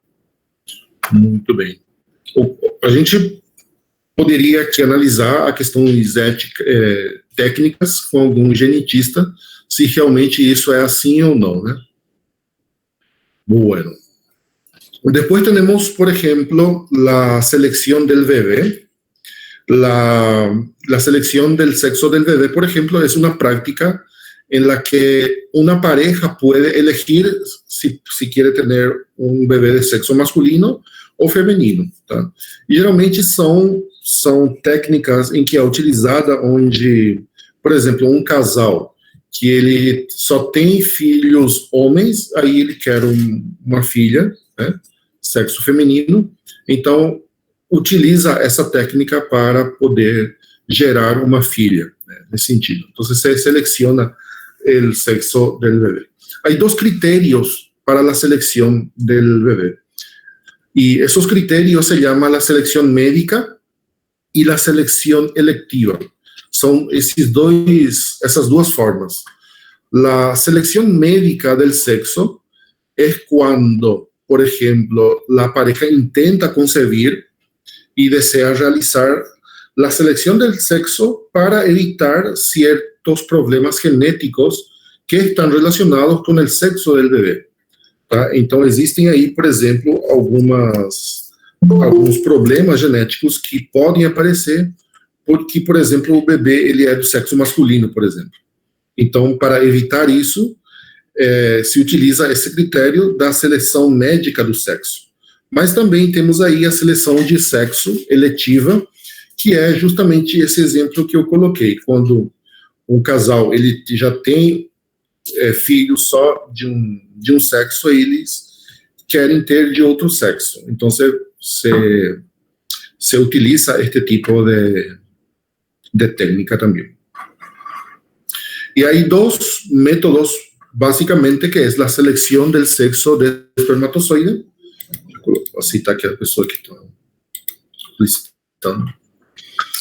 Muito bem. A gente poderia aqui analisar a questões técnicas com algum genetista, se realmente isso é assim ou não, né? Bueno. Después tenemos, por ejemplo, la selección del bebé. La selección del sexo del bebé, por ejemplo, es una práctica en la que una pareja puede elegir si quiere tener un bebé de sexo masculino ou feminino, tá? E geralmente são técnicas em que é utilizada onde, por exemplo, um casal que ele só tem filhos homens, aí ele quer uma filha, né, sexo feminino, então utiliza essa técnica para poder gerar uma filha, né, nesse sentido. Então, se seleciona o sexo del bebé. Hay dos criterios para la selección del bebé. Y esos criterios se llaman la selección médica y la selección electiva. Son esas dos formas. La selección médica del sexo es cuando, por ejemplo, la pareja intenta concebir y desea realizar la selección del sexo para evitar ciertos problemas genéticos que están relacionados con el sexo del bebé. Tá? Então, existem aí, por exemplo, alguns problemas genéticos que podem aparecer porque, por exemplo, o bebê ele é do sexo masculino, por exemplo. Então, para evitar isso, se utiliza esse critério da seleção médica do sexo. Mas também temos aí a seleção de sexo eletiva, que é justamente esse exemplo que eu coloquei, quando um casal ele já tem filhos só de um sexo, eles querem ter de outro sexo. Então, se utiliza este tipo de técnica também. E aí, dos métodos, básicamente, que é a seleção do sexo do espermatozoide. Vou citar aqui a pessoa que está solicitando.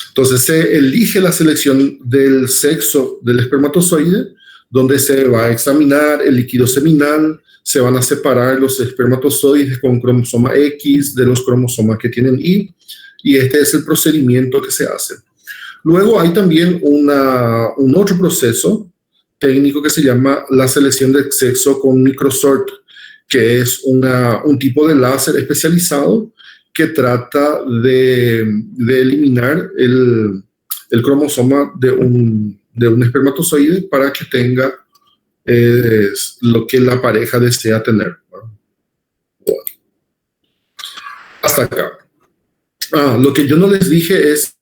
Entonces, se elige la selección del sexo del espermatozoide, donde se va a examinar el líquido seminal, se van a separar los espermatozoides con cromosoma X de los cromosomas que tienen Y, y este es el procedimiento que se hace. Luego hay también un otro proceso técnico que se llama la selección del sexo con microsort, que es un tipo de láser especializado que trata de eliminar el cromosoma de un espermatozoide para que tenga lo que la pareja desea tener. Bueno. Hasta acá. Lo que yo no les dije es,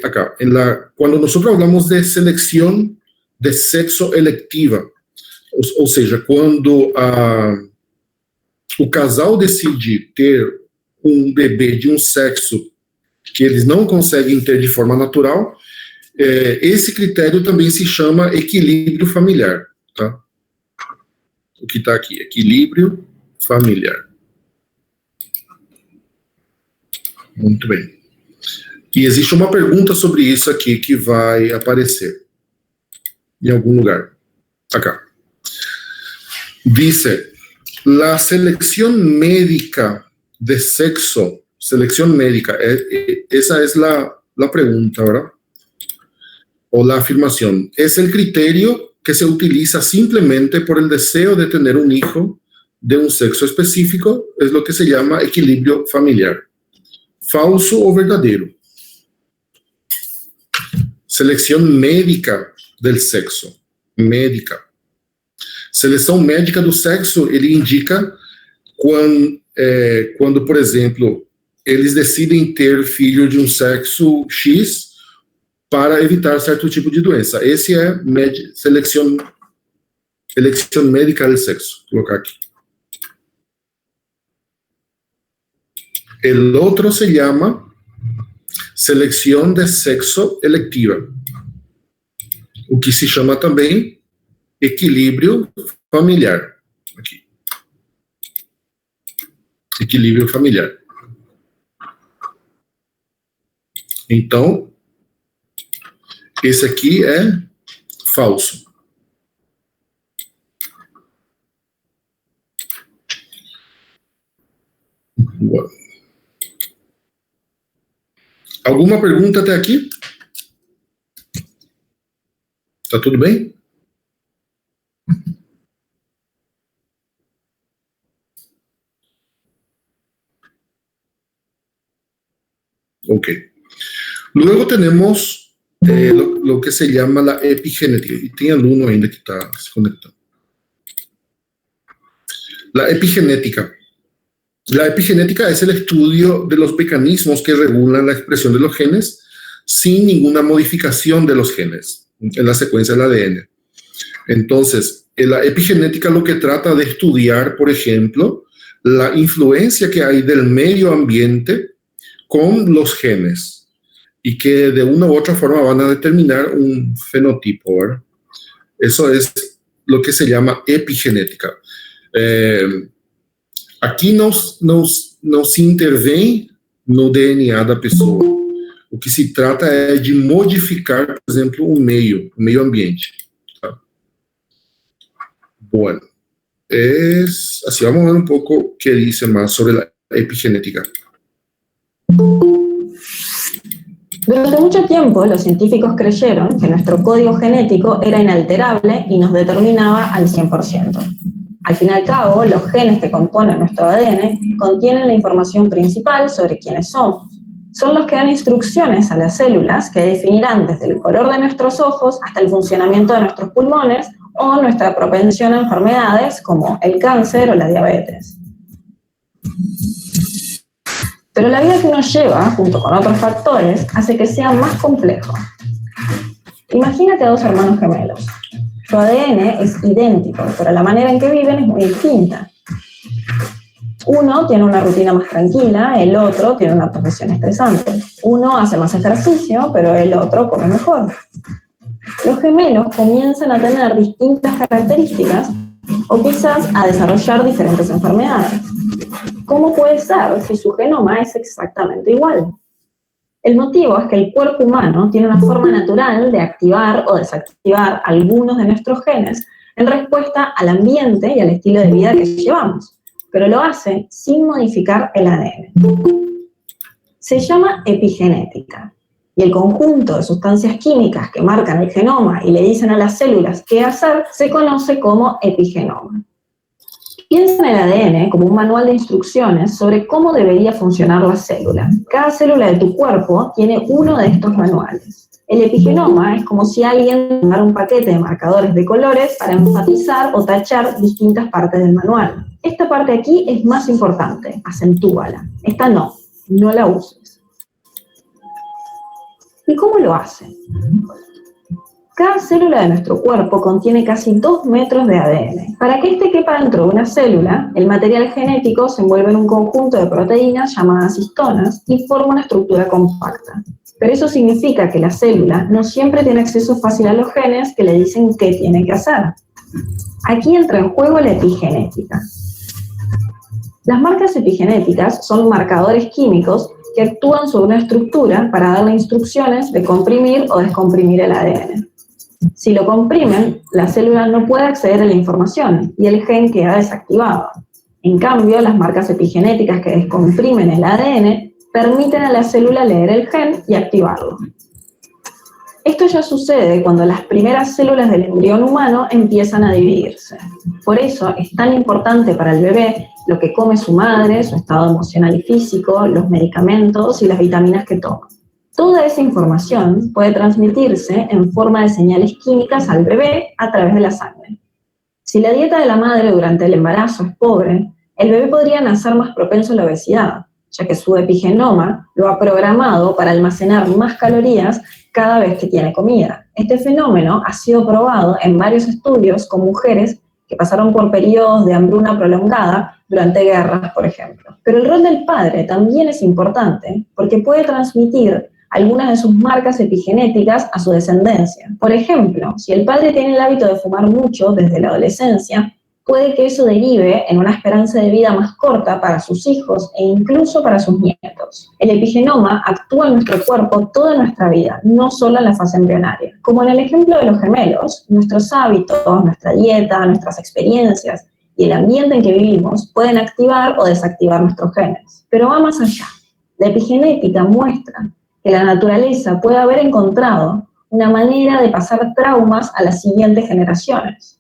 acá, cuando nosotros hablamos de selección de sexo electiva, ou seja, quando o casal decide ter um bebê de um sexo que eles não conseguem ter de forma natural, esse critério também se chama equilíbrio familiar, tá? O que está aqui, equilíbrio familiar. Muito bem. E existe uma pergunta sobre isso aqui que vai aparecer em algum lugar. Acá. Dice, la selección médica de sexo, selección médica, esa es la pregunta, ¿verdad? O la afirmación. Es el criterio que se utiliza simplemente por el deseo de tener un hijo de un sexo específico, es lo que se llama equilibrio familiar. ¿Falso o verdadero? Seleção médica del sexo. Médica. Seleção médica do sexo, ele indica quando, por exemplo, eles decidem ter filho de um sexo X para evitar certo tipo de doença. Esse é seleção médica del sexo. Vou colocar aqui. El otro se llama selección de sexo electiva, o que se chama também equilíbrio familiar. Aqui. Equilíbrio familiar. Então, esse aqui é falso. Boa. Alguma pergunta até aqui? Tá tudo bem? Ok. Luego tenemos lo que se llama la epigenética. Y tiene aluno ainda que está se conectando. La epigenética. La epigenética es el estudio de los mecanismos que regulan la expresión de los genes sin ninguna modificación de los genes en la secuencia del ADN. Entonces, la epigenética lo que trata de estudiar, por ejemplo, la influencia que hay del medio ambiente con los genes y que de una u otra forma van a determinar un fenotipo, ¿verdad? Eso es lo que se llama epigenética. Aqui não se intervém no DNA da pessoa. O que se trata é de modificar, por exemplo, o meio ambiente. Tá? Bueno, así vamos a ver un poco qué dice más sobre la epigenética. Durante mucho tiempo, los científicos creyeron que nuestro código genético era inalterable y nos determinaba al 100%. Al fin y al cabo, los genes que componen nuestro ADN contienen la información principal sobre quiénes somos. Son los que dan instrucciones a las células que definirán desde el color de nuestros ojos hasta el funcionamiento de nuestros pulmones o nuestra propensión a enfermedades como el cáncer o la diabetes. Pero la vida que uno lleva, junto con otros factores, hace que sea más complejo. Imagínate a dos hermanos gemelos. Su ADN es idéntico, pero la manera en que viven es muy distinta. Uno tiene una rutina más tranquila, el otro tiene una profesión estresante. Uno hace más ejercicio, pero el otro come mejor. Los gemelos comienzan a tener distintas características o quizás a desarrollar diferentes enfermedades. ¿Cómo puede ser si su genoma es exactamente igual? El motivo es que el cuerpo humano tiene una forma natural de activar o desactivar algunos de nuestros genes en respuesta al ambiente y al estilo de vida que llevamos, pero lo hace sin modificar el ADN. Se llama epigenética, y el conjunto de sustancias químicas que marcan el genoma y le dicen a las células qué hacer se conoce como epigenoma. Piensa en el ADN como un manual de instrucciones sobre cómo debería funcionar la célula. Cada célula de tu cuerpo tiene uno de estos manuales. El epigenoma es como si alguien tomara un paquete de marcadores de colores para enfatizar o tachar distintas partes del manual. Esta parte aquí es más importante, acentúala. Esta no la uses. ¿Y cómo lo hace? Cada célula de nuestro cuerpo contiene casi 2 metros de ADN. Para que este quepa dentro de una célula, el material genético se envuelve en un conjunto de proteínas llamadas histonas y forma una estructura compacta. Pero eso significa que la célula no siempre tiene acceso fácil a los genes que le dicen qué tiene que hacer. Aquí entra en juego la epigenética. Las marcas epigenéticas son marcadores químicos que actúan sobre una estructura para darle instrucciones de comprimir o descomprimir el ADN. Si lo comprimen, la célula no puede acceder a la información y el gen queda desactivado. En cambio, las marcas epigenéticas que descomprimen el ADN permiten a la célula leer el gen y activarlo. Esto ya sucede cuando las primeras células del embrión humano empiezan a dividirse. Por eso es tan importante para el bebé lo que come su madre, su estado emocional y físico, los medicamentos y las vitaminas que toma. Toda esa información puede transmitirse en forma de señales químicas al bebé a través de la sangre. Si la dieta de la madre durante el embarazo es pobre, el bebé podría nacer más propenso a la obesidad, ya que su epigenoma lo ha programado para almacenar más calorías cada vez que tiene comida. Este fenómeno ha sido probado en varios estudios con mujeres que pasaron por periodos de hambruna prolongada durante guerras, por ejemplo. Pero el rol del padre también es importante porque puede transmitir algunas de sus marcas epigenéticas a su descendencia. Por ejemplo, si el padre tiene el hábito de fumar mucho desde la adolescencia, puede que eso derive en una esperanza de vida más corta para sus hijos e incluso para sus nietos. El epigenoma actúa en nuestro cuerpo toda nuestra vida, no solo en la fase embrionaria. Como en el ejemplo de los gemelos, nuestros hábitos, nuestra dieta, nuestras experiencias y el ambiente en que vivimos pueden activar o desactivar nuestros genes. Pero va más allá. La epigenética muestra que la naturaleza puede haber encontrado una manera de pasar traumas a las siguientes generaciones.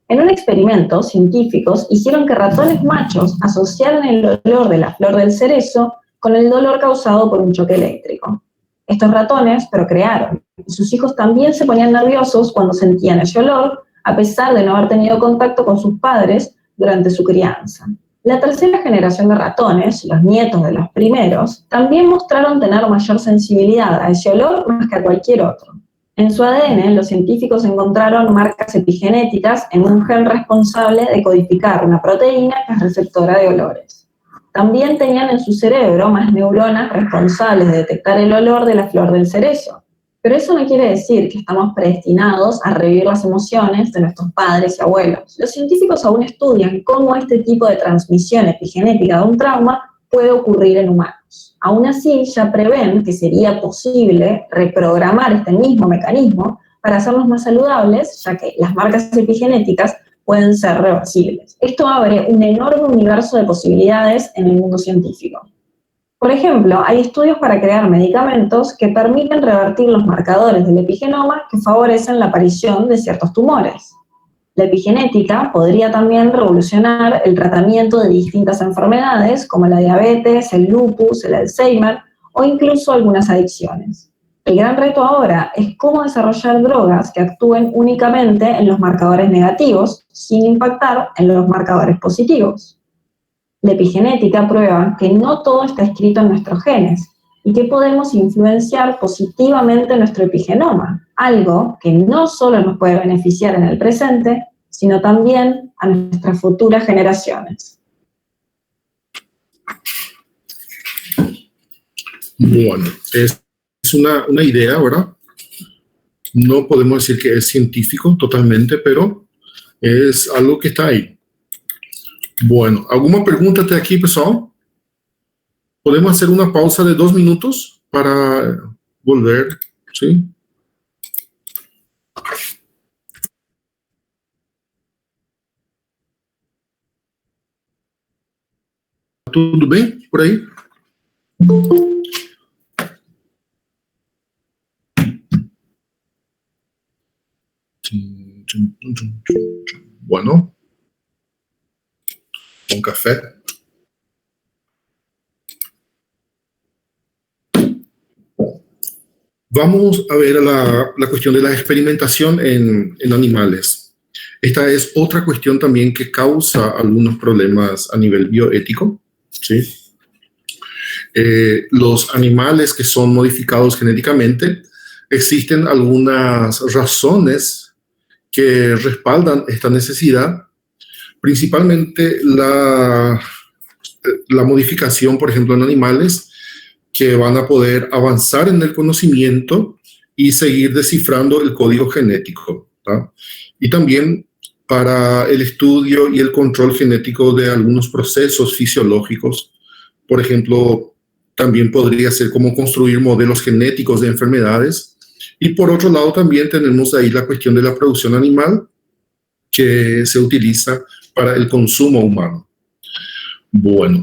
En un experimento, científicos hicieron que ratones machos asociaran el olor de la flor del cerezo con el dolor causado por un choque eléctrico. Estos ratones procrearon, y sus hijos también se ponían nerviosos cuando sentían ese olor, a pesar de no haber tenido contacto con sus padres durante su crianza. La tercera generación de ratones, los nietos de los primeros, también mostraron tener mayor sensibilidad a ese olor más que a cualquier otro. En su ADN, los científicos encontraron marcas epigenéticas en un gen responsable de codificar una proteína que es receptora de olores. También tenían en su cerebro más neuronas responsables de detectar el olor de la flor del cerezo. Pero eso no quiere decir que estamos predestinados a revivir las emociones de nuestros padres y abuelos. Los científicos aún estudian cómo este tipo de transmisión epigenética de un trauma puede ocurrir en humanos. Aún así, ya prevén que sería posible reprogramar este mismo mecanismo para hacernos más saludables, ya que las marcas epigenéticas pueden ser reversibles. Esto abre un enorme universo de posibilidades en el mundo científico. Por ejemplo, hay estudios para crear medicamentos que permiten revertir los marcadores del epigenoma que favorecen la aparición de ciertos tumores. La epigenética podría también revolucionar el tratamiento de distintas enfermedades como la diabetes, el lupus, el Alzheimer o incluso algunas adicciones. El gran reto ahora es cómo desarrollar drogas que actúen únicamente en los marcadores negativos sin impactar en los marcadores positivos. La epigenética prueba que no todo está escrito en nuestros genes y que podemos influenciar positivamente nuestro epigenoma, algo que no solo nos puede beneficiar en el presente, sino también a nuestras futuras generaciones. Bueno, es una idea, ¿verdad? No podemos decir que es científico totalmente, pero es algo que está ahí. Bueno, ¿alguna pregunta de aquí, pessoal? ¿Podemos hacer una pausa de 2 minutos para volver? ¿Sí? ¿Todo bien por ahí? Bueno. Un café. Vamos a ver la cuestión de la experimentación en animales. Esta es otra cuestión también que causa algunos problemas a nivel bioético, ¿sí? Los animales que son modificados genéticamente, existen algunas razones que respaldan esta necesidad, principalmente la modificación, por ejemplo, en animales que van a poder avanzar en el conocimiento y seguir descifrando el código genético, ¿tá? Y también para el estudio y el control genético de algunos procesos fisiológicos. Por ejemplo, también podría ser como construir modelos genéticos de enfermedades. Y por otro lado también tenemos ahí la cuestión de la producción animal que se utiliza para el consumo humano. Bueno,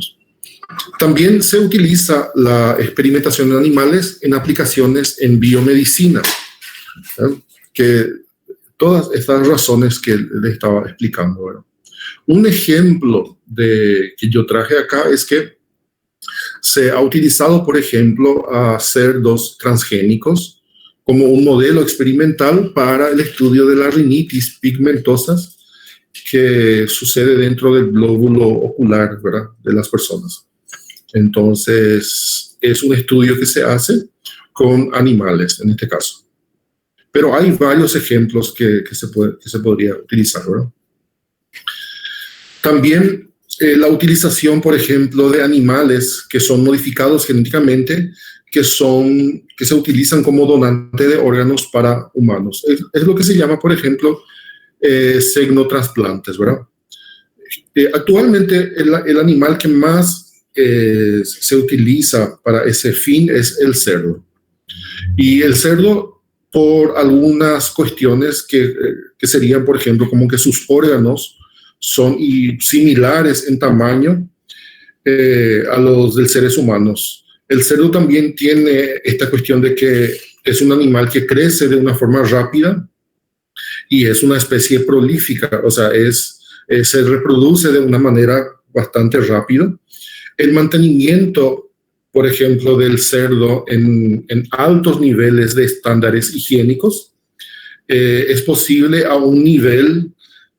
también se utiliza la experimentación en animales en aplicaciones en biomedicina, ¿eh? Que todas estas razones que le estaba explicando, ¿verdad? Un ejemplo que yo traje acá es que se ha utilizado, por ejemplo, a cerdos transgénicos como un modelo experimental para el estudio de las rinitis pigmentosas que sucede dentro del glóbulo ocular, ¿verdad?, de las personas. Entonces, es un estudio que se hace con animales, en este caso. Pero hay varios ejemplos que se podría utilizar, ¿verdad? También la utilización, por ejemplo, de animales que son modificados genéticamente, que se utilizan como donante de órganos para humanos. Es lo que se llama, por ejemplo, xenotransplantes, ¿verdad? Actualmente el animal que más se utiliza para ese fin es el cerdo. Y el cerdo, por algunas cuestiones que serían, por ejemplo, como que sus órganos son similares en tamaño a los de seres humanos. El cerdo también tiene esta cuestión de que es un animal que crece de una forma rápida y es una especie prolífica, o sea, se reproduce de una manera bastante rápida. El mantenimiento, por ejemplo, del cerdo en altos niveles de estándares higiénicos es posible a un nivel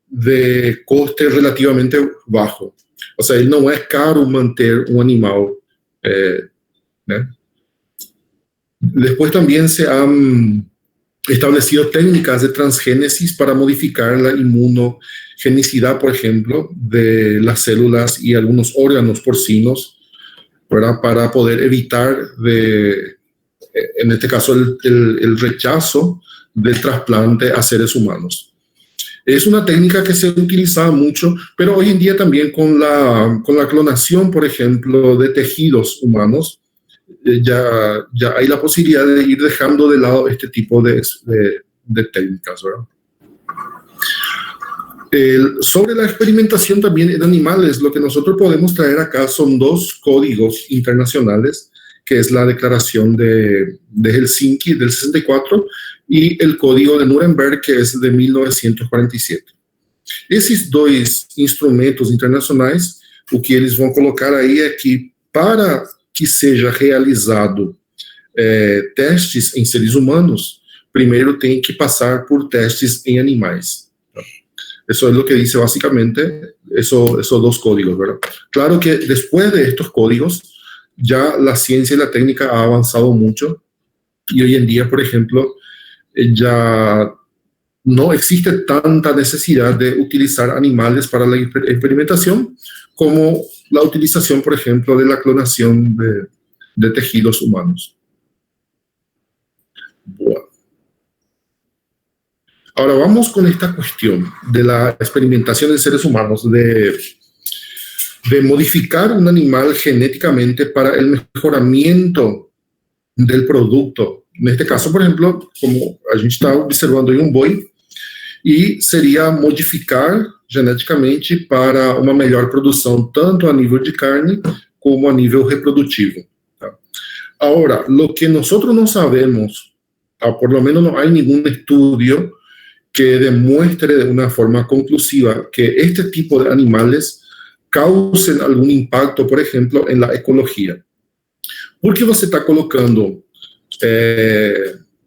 de coste relativamente bajo. O sea, no es caro mantener un animal. Después también se han establecido técnicas de transgénesis para modificar la inmunogenicidad, por ejemplo, de las células y algunos órganos porcinos, ¿verdad?, para poder evitar, en este caso, el rechazo del trasplante a seres humanos. Es una técnica que se utilizaba mucho, pero hoy en día también con la clonación, por ejemplo, de tejidos humanos, ya hay la posibilidad de ir dejando de lado este tipo de técnicas, ¿verdad? Sobre la experimentación también en animales, lo que nosotros podemos traer acá son dos códigos internacionales, que es la Declaración de Helsinki del 64 y el Código de Nuremberg, que es de 1947. Esses dois instrumentos internacionais, o que eles vão colocar aí é que para que seja realizado testes em seres humanos, primeiro tem que passar por testes em animais. Eso es lo que dice básicamente esos dos códigos, ¿verdad? Claro que después de estos códigos, ya la ciencia y la técnica ha avanzado mucho y hoy en día, por ejemplo, ya no existe tanta necesidad de utilizar animales para la experimentación como la utilización, por ejemplo, de la clonación de tejidos humanos. Bueno. Ahora vamos con esta cuestión de la experimentación en seres humanos, de modificar un animal genéticamente para el mejoramiento del producto. En este caso, por ejemplo, como a gente está observando aí boi, e seria modificar geneticamente para uma melhor produção, tanto a nível de carne como a nível reprodutivo. Tá? Ahora, lo que nosotros no sabemos, por lo menos no hay ningún estudio que demuestre de una forma conclusiva que este tipo de animales causen algum impacto, por exemplo, en la ecología. Porque você está colocando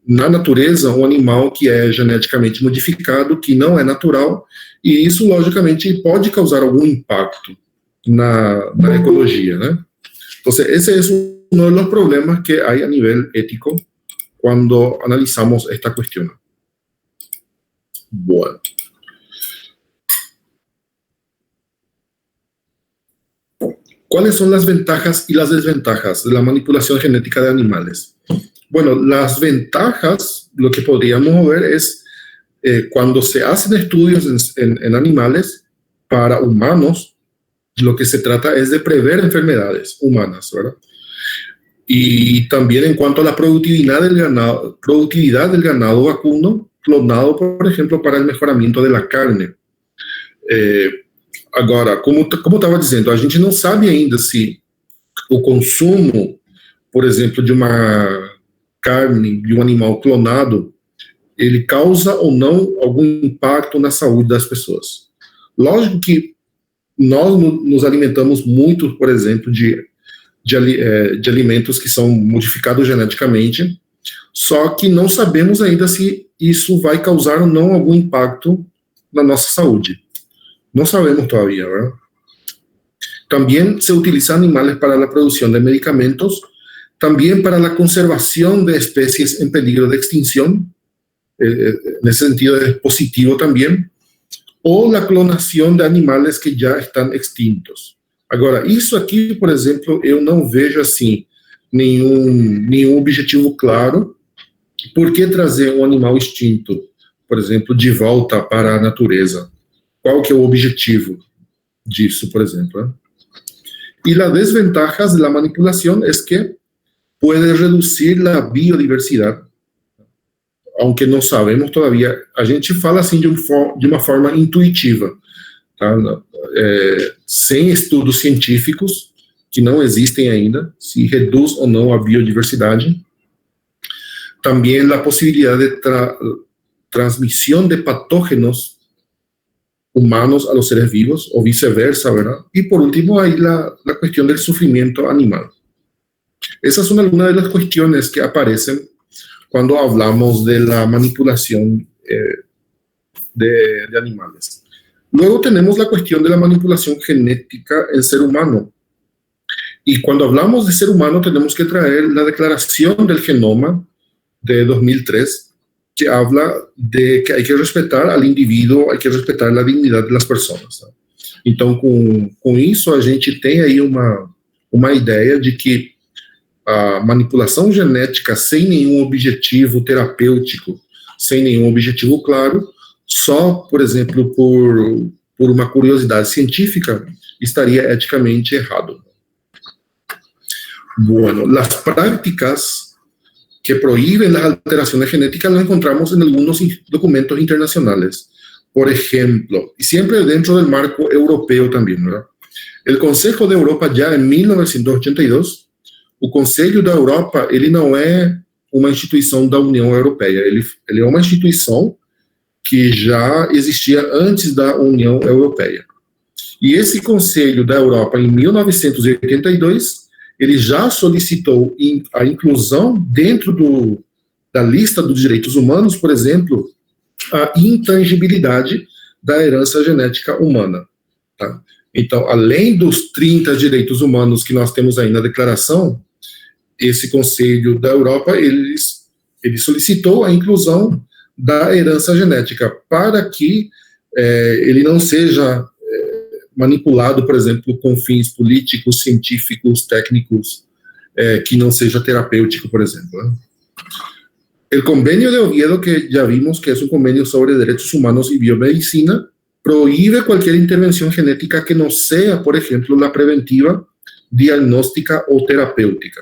na natureza um animal que é geneticamente modificado, que não é natural, e isso, logicamente, pode causar algum impacto na ecologia, né? Então, esse é um dos problemas que há a nível ético quando analisamos esta questão. Bueno. ¿Cuáles son las ventajas y las desventajas de la manipulación genética de animales? Bueno, las ventajas, lo que podríamos ver es cuando se hacen estudios en animales para humanos, lo que se trata es de prever enfermedades humanas, ¿verdad? Y también en cuanto a la productividad del ganado vacuno, clonado, por ejemplo, para el mejoramiento de la carne. Agora, como estava dizendo, a gente não sabe ainda se o consumo, por exemplo, de uma carne de um animal clonado, ele causa ou não algum impacto na saúde das pessoas. Lógico que nós nos alimentamos muito, por exemplo, de de alimentos que são modificados geneticamente, só que não sabemos ainda se isso vai causar ou não algum impacto na nossa saúde. No sabemos todavía, ¿verdad? También se utilizan animales para la producción de medicamentos, también para la conservación de especies en peligro de extinción, en ese sentido es positivo también, o la clonación de animales que já estão extintos. Agora, isso aqui, por exemplo, eu não vejo assim nenhum objetivo claro. Por que trazer um animal extinto, por exemplo, de volta para a natureza? Qual que é o objetivo disso, por exemplo? E a desventaja da manipulação é que pode reduzir a biodiversidade. Aunque não sabemos todavía, a gente fala assim de uma forma intuitiva, tá? Sem estudos científicos, que não existem ainda, se reduz ou não a biodiversidade. Também a possibilidade de transmissão de patógenos humanos a los seres vivos, o viceversa, ¿verdad? Y por último, hay la cuestión del sufrimiento animal. Esas son algunas de las cuestiones que aparecen cuando hablamos de la manipulación de animales. Luego tenemos la cuestión de la manipulación genética en ser humano. Y cuando hablamos de ser humano tenemos que traer la Declaración del Genoma de 2003, que habla de que hay que respetar al indivíduo, hay que respetar la dignidad de las personas. ¿No? Então, com isso, a gente tem aí uma ideia de que a manipulação genética sem nenhum objetivo terapêutico, sem nenhum objetivo claro, só, por exemplo, por uma curiosidade científica, estaria eticamente errado. Bueno, las prácticas que prohíben las alteraciones genéticas lo encontramos en algunos documentos internacionales. Por ejemplo, y siempre dentro del marco europeo también, ¿verdad? El Consejo de Europa, já em 1982, o Conselho da Europa, ele não é uma instituição da União Europeia, ele é uma instituição que já existia antes da União Europeia. E esse Conselho da Europa, em 1982, ele já solicitou a inclusão dentro da lista dos direitos humanos, por exemplo, a intangibilidade da herança genética humana. Tá? Então, além dos 30 direitos humanos que nós temos aí na declaração, esse Conselho da Europa, ele solicitou a inclusão da herança genética para que ele não seja manipulado, por exemplo, com fins políticos, científicos, técnicos, que não seja terapêutico, por exemplo. Né? El convenio de Oviedo, que ya vimos que es un convenio sobre derechos humanos y biomedicina, prohíbe cualquier intervención genética que no sea, por ejemplo, la preventiva, diagnóstica o terapéutica.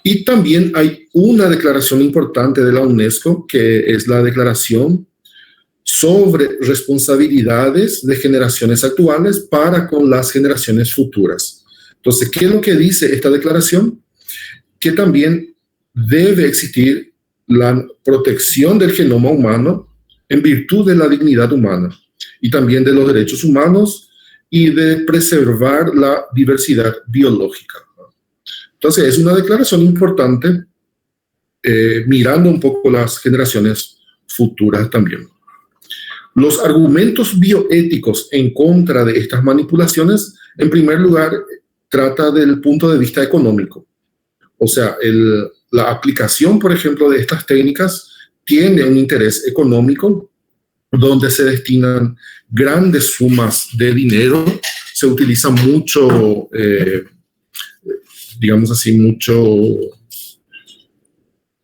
Y también hay una declaración importante de la UNESCO, que es la declaración sobre responsabilidades de generaciones actuales para con las generaciones futuras. Entonces, ¿qué es lo que dice esta declaración? Que también debe existir la protección del genoma humano en virtud de la dignidad humana y también de los derechos humanos y de preservar la diversidad biológica. Entonces, es una declaración importante mirando un poco las generaciones futuras también. Los argumentos bioéticos en contra de estas manipulaciones, en primer lugar, trata del punto de vista económico. O sea, la aplicación, por ejemplo, de estas técnicas tiene un interés económico donde se destinan grandes sumas de dinero, se utiliza mucho, digamos así,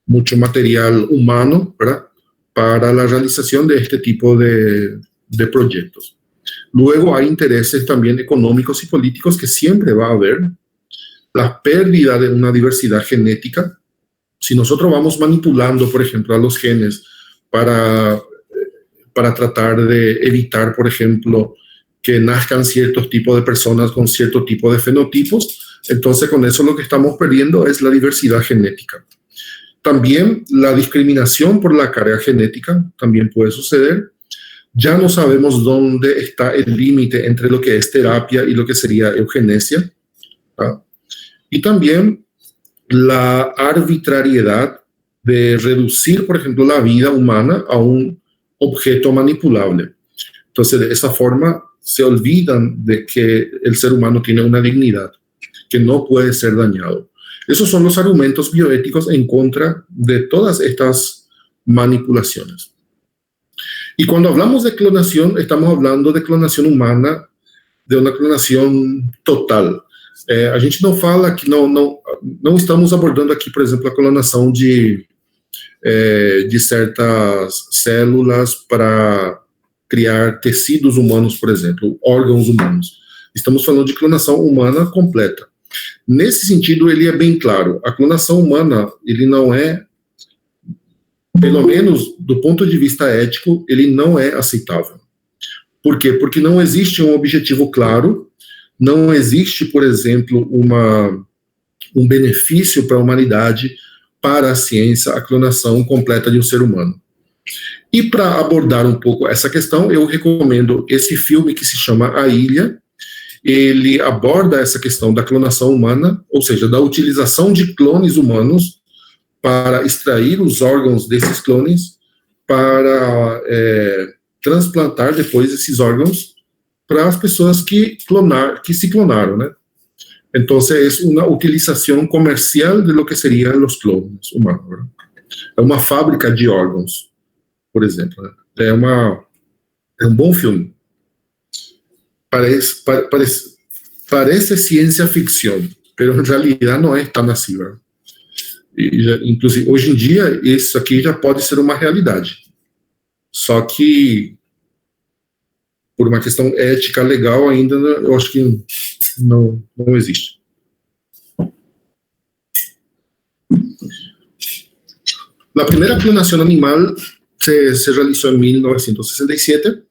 mucho material humano, ¿verdad?, para la realización de este tipo de proyectos. Luego hay intereses también económicos y políticos que siempre va a haber. La pérdida de una diversidad genética. Si nosotros vamos manipulando, por ejemplo, a los genes para tratar de evitar, por ejemplo, que nazcan ciertos tipos de personas con cierto tipo de fenotipos, entonces con eso lo que estamos perdiendo es la diversidad genética. También la discriminación por la carga genética también puede suceder. Ya no sabemos dónde está el límite entre lo que es terapia y lo que sería eugenesia, ¿tá? y también la arbitrariedad de reducir, por ejemplo, la vida humana a un objeto manipulable. Entonces, de esa forma, se olvidan de que el ser humano tiene una dignidad que no puede ser dañado. Esos son los argumentos bioéticos en contra de todas estas manipulaciones. Y cuando hablamos de clonación, estamos hablando de clonación humana, de uma clonação total. A gente não fala que não estamos abordando aqui, por exemplo, a clonação de certas células para criar tecidos humanos, por exemplo, órgãos humanos. Estamos falando de clonação humana completa. Nesse sentido, ele é bem claro. A clonação humana, ele não é, pelo menos do ponto de vista ético, ele não é aceitável. Por quê? Porque não existe um objetivo claro, não existe, por exemplo, um benefício para a humanidade, para a ciência, a clonação completa de um ser humano. E para abordar um pouco essa questão, eu recomendo esse filme que se chama A Ilha. Ele aborda essa questão da clonação humana, ou seja, da utilização de clones humanos para extrair os órgãos desses clones, para transplantar depois esses órgãos para as pessoas que se clonaram, né? Então, é uma utilização comercial de lo que seriam os clones humanos, né? É uma fábrica de órgãos, por exemplo, né? É um bom filme. Parece ciência ficção, mas em realidade não é tão assim, né? Inclusive, hoje em dia, isso aqui já pode ser uma realidade. Só que, por uma questão ética legal, ainda eu acho que não existe. A primeira clonação animal se realizou em 1967,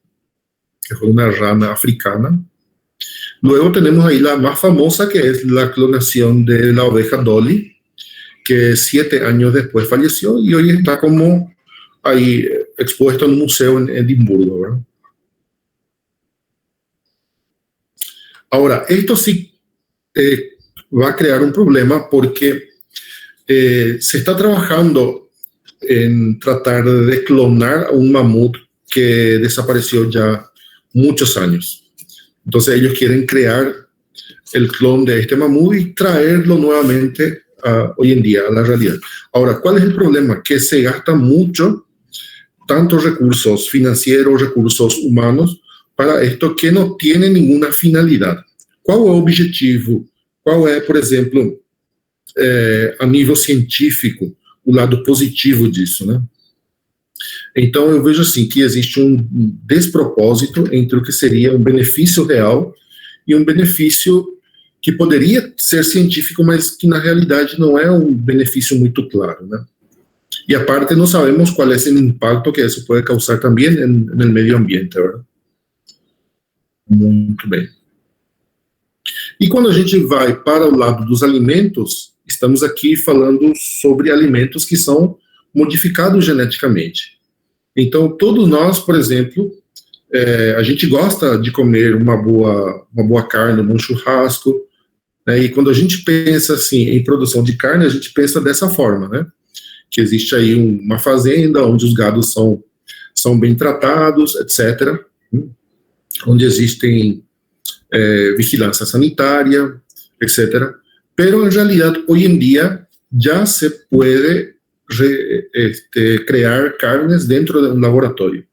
que foi uma rana africana. Luego tenemos ahí la más famosa, que es la clonación de la oveja Dolly, que 7 años después falleció y hoy está como ahí expuesto en un museo en Edimburgo, ¿verdad? Ahora, esto sí va a crear un problema porque se está trabajando en tratar de clonar a un mamut que desapareció ya muchos años. Entonces ellos quieren crear el clon de este mamut y traerlo nuevamente hoy en día a la realidad. Ahora, ¿cuál es el problema? Que se gasta mucho, tantos recursos financieros, recursos humanos, para esto que não tem nenhuma finalidade. Qual é o objetivo? Qual é, por exemplo, a nível científico, o lado positivo disso, né? Então, eu vejo assim, que existe um despropósito entre o que seria um benefício real e um benefício que poderia ser científico, mas que na realidade não é um benefício muito claro, né? E aparte não sabemos qual é o impacto que isso pode causar também no meio ambiente, ¿verdad? Muito bem. E quando a gente vai para o lado dos alimentos, estamos aqui falando sobre alimentos que são modificados geneticamente. Então, todos nós, por exemplo, a gente gosta de comer uma boa carne, um bom churrasco, né? E quando a gente pensa assim em produção de carne, a gente pensa dessa forma, né? Que existe aí uma fazenda onde os gados são bem tratados, etc., onde existem vigilância sanitária, etc. Pero, en realidad, hoy en día ya se puede crear carnes dentro de un laboratorio.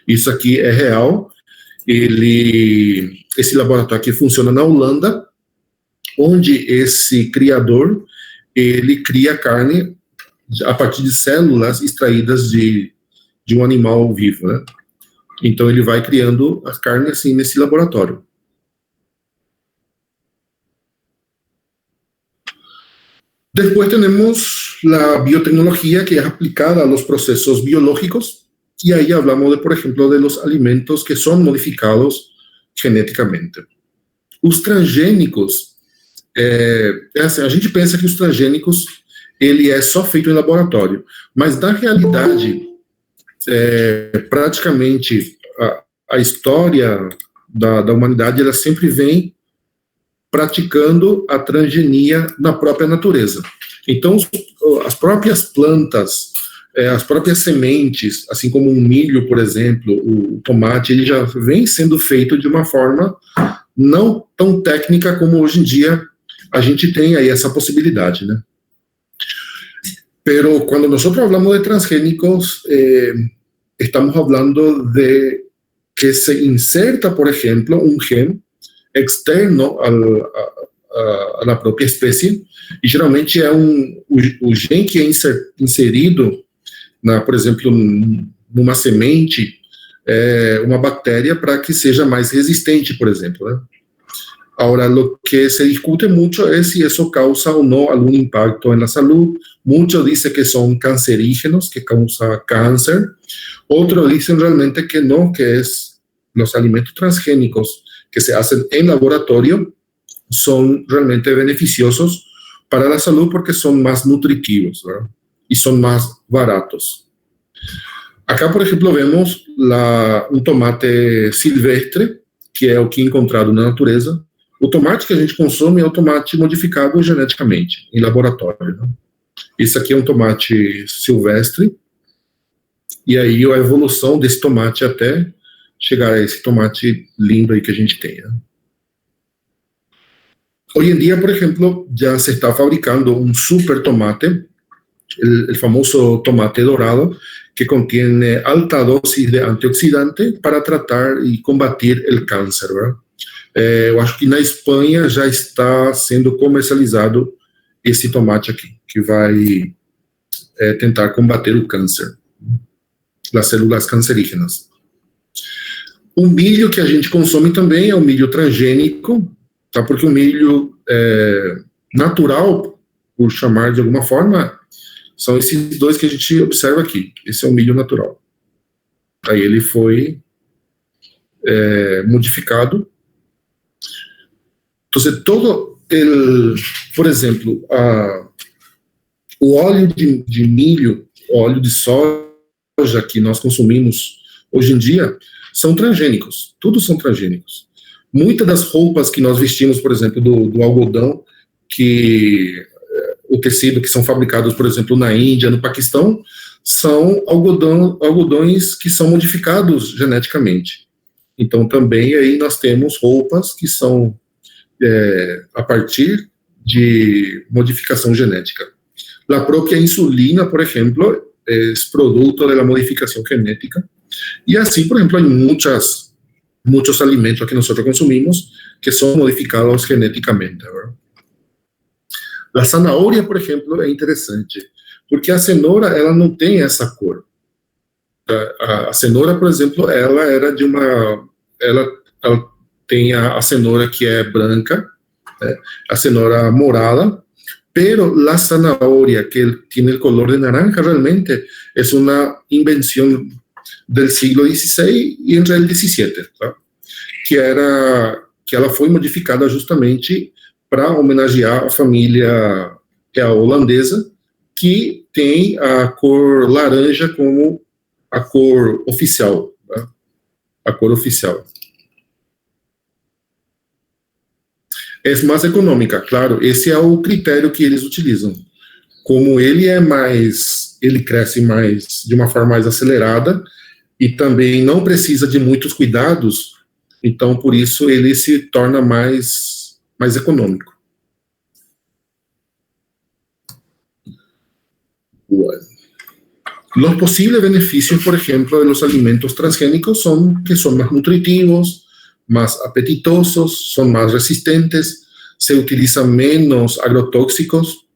Isso aqui é real. Esse laboratório aqui funciona na Holanda, onde esse criador, ele cria carne a partir de células extraídas de um animal vivo, né? Então, ele vai criando a carne assim nesse laboratório. Después tenemos la biotecnología, que es aplicada a los procesos biológicos, y ahí hablamos, por ejemplo, de los alimentos que son modificados geneticamente. Os transgênicos, a gente pensa que os transgênicos, ele é só feito em laboratório, mas na realidade, praticamente, a história da humanidade, ela sempre vem praticando a transgenia na própria natureza. Então, as próprias plantas, as próprias sementes, assim como um milho, por exemplo, o tomate, ele já vem sendo feito de uma forma não tão técnica como hoje em dia a gente tem aí essa possibilidade, né? Pero cuando nosotros hablamos de transgénicos, estamos hablando de que se inserta, por ejemplo, un gen externo a la propia especie, e geralmente é o gen que é inserido, por exemplo, numa semente, uma bactéria para que seja mais resistente, por exemplo, né? Ahora, lo que se discute mucho es si eso causa o no algún impacto en la salud. Muchos dicen que son cancerígenos, que causa cáncer. Otros dicen realmente que no, que es los alimentos transgénicos que se hacen en laboratorio son realmente beneficiosos para la salud porque son más nutritivos, ¿verdad? Y son más baratos. Acá, por ejemplo, vemos un tomate silvestre, que é o que é encontrado na natureza. O tomate que a gente consome é o tomate modificado geneticamente, em laboratório, né? Esse aqui é um tomate silvestre, e aí a evolução desse tomate até chegar a esse tomate lindo aí que a gente tem, né? Hoy en día, por ejemplo, ya se está fabricando un super tomate, el famoso tomate dorado, que contiene alta dosis de antioxidante para tratar y combatir el cáncer, ¿verdad? Eu acho que na Espanha já está sendo comercializado esse tomate aqui, que vai tentar combater o câncer, as células cancerígenas. O milho que a gente consome também é o milho transgênico, tá? Porque o milho natural, por chamar de alguma forma, são esses dois que a gente observa aqui. Esse é o milho natural. Aí ele foi modificado. Então, por exemplo, o óleo de milho, óleo de soja que nós consumimos hoje em dia, são transgênicos. Todos são transgênicos. Muitas das roupas que nós vestimos, por exemplo, do algodão, o tecido que são fabricados, por exemplo, na Índia, no Paquistão, são algodões que são modificados geneticamente. Então, também aí nós temos roupas que são a partir de modificação genética. A própria insulina, por exemplo, é produto da modificação genética. E assim, por exemplo, há muitos alimentos que nós consumimos que são modificados geneticamente, ¿verdad? A zanahoria, por exemplo, é interessante, porque a cenoura, ela não tem essa cor. A cenoura, por exemplo, ela era de ela tem a cenoura que é branca, a cenoura morada, pero la zanahoria que tiene el color de naranja realmente es una invención del siglo XVI e entre el XVII, tá? que ela foi modificada justamente para homenagear a família real holandesa, que tem a cor laranja como a cor oficial, tá? A cor oficial. É mais econômica, claro, esse é o critério que eles utilizam. Como ele cresce mais, de uma forma mais acelerada, e também não precisa de muitos cuidados, então por isso ele se torna mais econômico. Bueno. Los posibles beneficios, por ejemplo, de los alimentos transgénicos son que son más nutritivos, más apetitosos, son más resistentes, se utilizan menos agrotóxicos,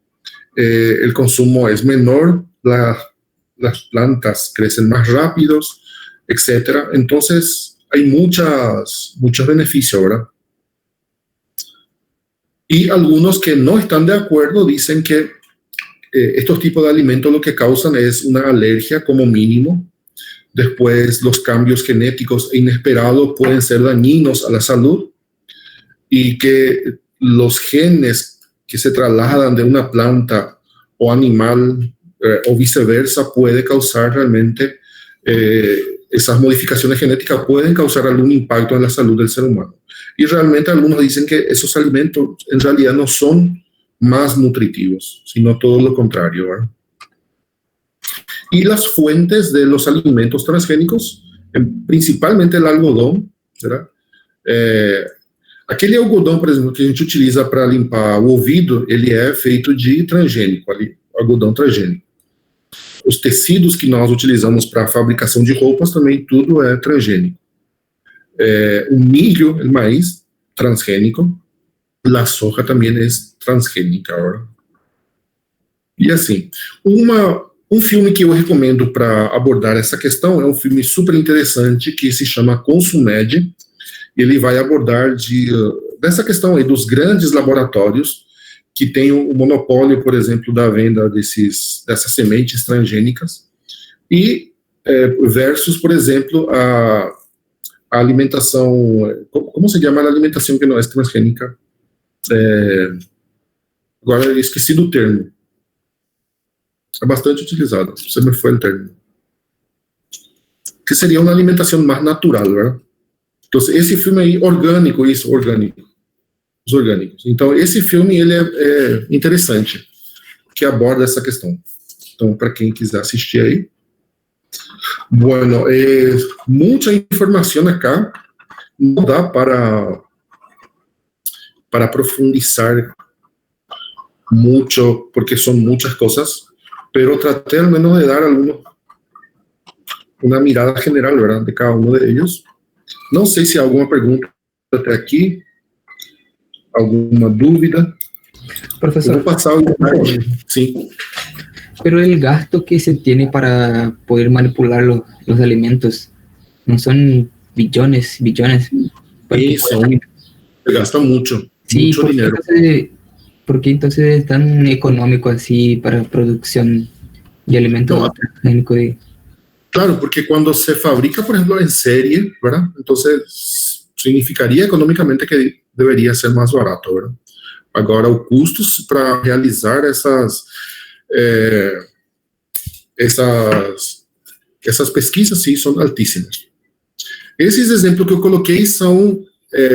el consumo es menor, las plantas crecen más rápidos, etc. Entonces, hay muchos beneficios, ¿verdad? Y algunos que no están de acuerdo dicen que estos tipos de alimentos lo que causan es una alergia como mínimo. Después, los cambios genéticos inesperados pueden ser dañinos a la salud y que los genes que se trasladan de una planta o animal o viceversa puede causar realmente esas modificaciones genéticas pueden causar algún impacto en la salud del ser humano. Y realmente algunos dicen que esos alimentos en realidad no son más nutritivos, sino todo lo contrario, ¿verdad? Y las fuentes de los alimentos transgénicos, principalmente el algodón, ¿verdad? Aquele algodão, por exemplo, que a gente utiliza para limpar o ouvido, ele é feito de transgênico, algodão transgênico. Os tecidos que nós utilizamos para a fabricação de roupas também tudo é transgênico. O milho, o maíz, transgênico. A soja também é transgênica. Ahora. E assim, um filme que eu recomendo para abordar essa questão é um filme super interessante que se chama Consumed. Ele vai abordar dessa questão aí dos grandes laboratórios que têm o monopólio, por exemplo, da venda dessas sementes transgênicas e versus, por exemplo, a alimentação, como se chama a alimentação que não é transgênica? Agora eu esqueci do termo. É bastante utilizado, você me foi o termo. Que seria uma alimentação mais natural, né? Então, esse filme aí, orgânico, os orgânicos. Então, esse filme, ele é interessante, que aborda essa questão. Então, para quem quiser assistir aí. Bueno, muita informação acá, não dá para profundizar muito, porque são muitas coisas, pero traté al menos de dar uma mirada general, ¿verdad?, de cada uno de ellos. Não sei se há alguma pergunta até aqui, alguma dúvida. Profesor. Vou passar o slide. Sim. Pero el gasto que se tiene para poder manipular los alimentos no son billones. Isso, se gasta mucho, sí, mucho dinero. ¿Por qué entonces es tan económico así para producción de alimentos transgénicos? Claro, porque cuando se fabrica, por ejemplo, en serie, ¿verdad? Entonces, significaría económicamente que debería ser más barato, ¿verdad? Agora, os custos para realizar essas pesquisas, sim, são altíssimos. Esses exemplos que eu coloquei são,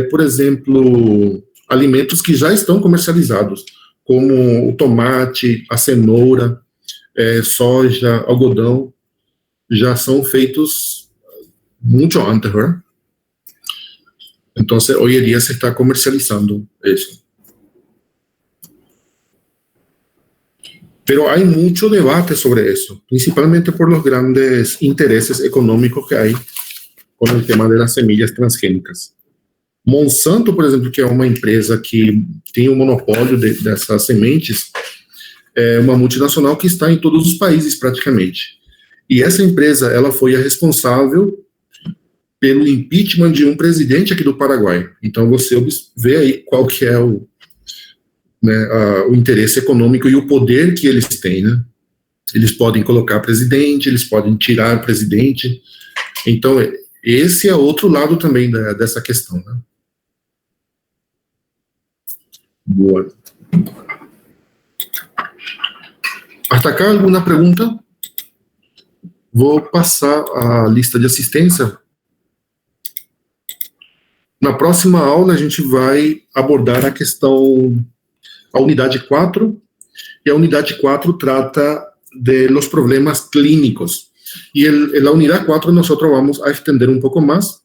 por exemplo, alimentos que já estão comercializados, como o tomate, a cenoura, soja, algodão, já são feitos muito antes, ¿verdad? Então, hoje em dia se está comercializando isso. Pero hay mucho debate sobre eso, principalmente por los grandes intereses económicos que hay con el tema de las semillas transgénicas. Monsanto, por exemplo, que é uma empresa que tem um monopólio dessas sementes, é uma multinacional que está em todos os países praticamente. E essa empresa, ela foi a responsável pelo impeachment de um presidente aqui do Paraguai. Então você vê aí qual que é o interesse econômico e o poder que eles têm, né? Eles podem colocar presidente, eles podem tirar presidente. Então, esse é outro lado também dessa questão, né? Boa. Hasta acá, alguma pergunta? Vou passar a lista de assistência. Na próxima aula, a gente vai abordar a questão, a unidade 4, e a unidade 4 trata de los problemas clínicos. Y en la unidad 4 nosotros vamos a extender un poco más,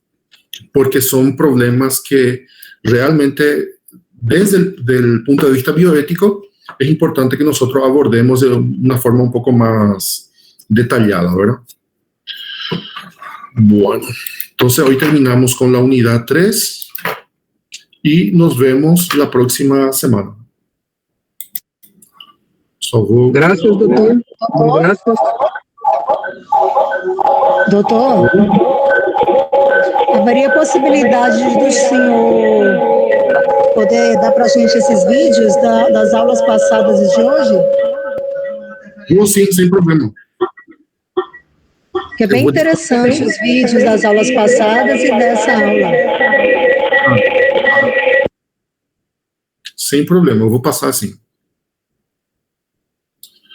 porque son problemas que realmente, desde el punto de vista bioético, es importante que nosotros abordemos de una forma un poco más detallada, ¿verdad? Bueno, entonces hoy terminamos con la unidad 3 y nos vemos la próxima semana. Gracias, doutor. Gracias. Doutor, haveria possibilidade do senhor poder dar para a gente esses vídeos das aulas passadas e de hoje? Sim, sem problema. Que é bem interessante os vídeos das aulas passadas e dessa aula. Sem problema, eu vou passar assim.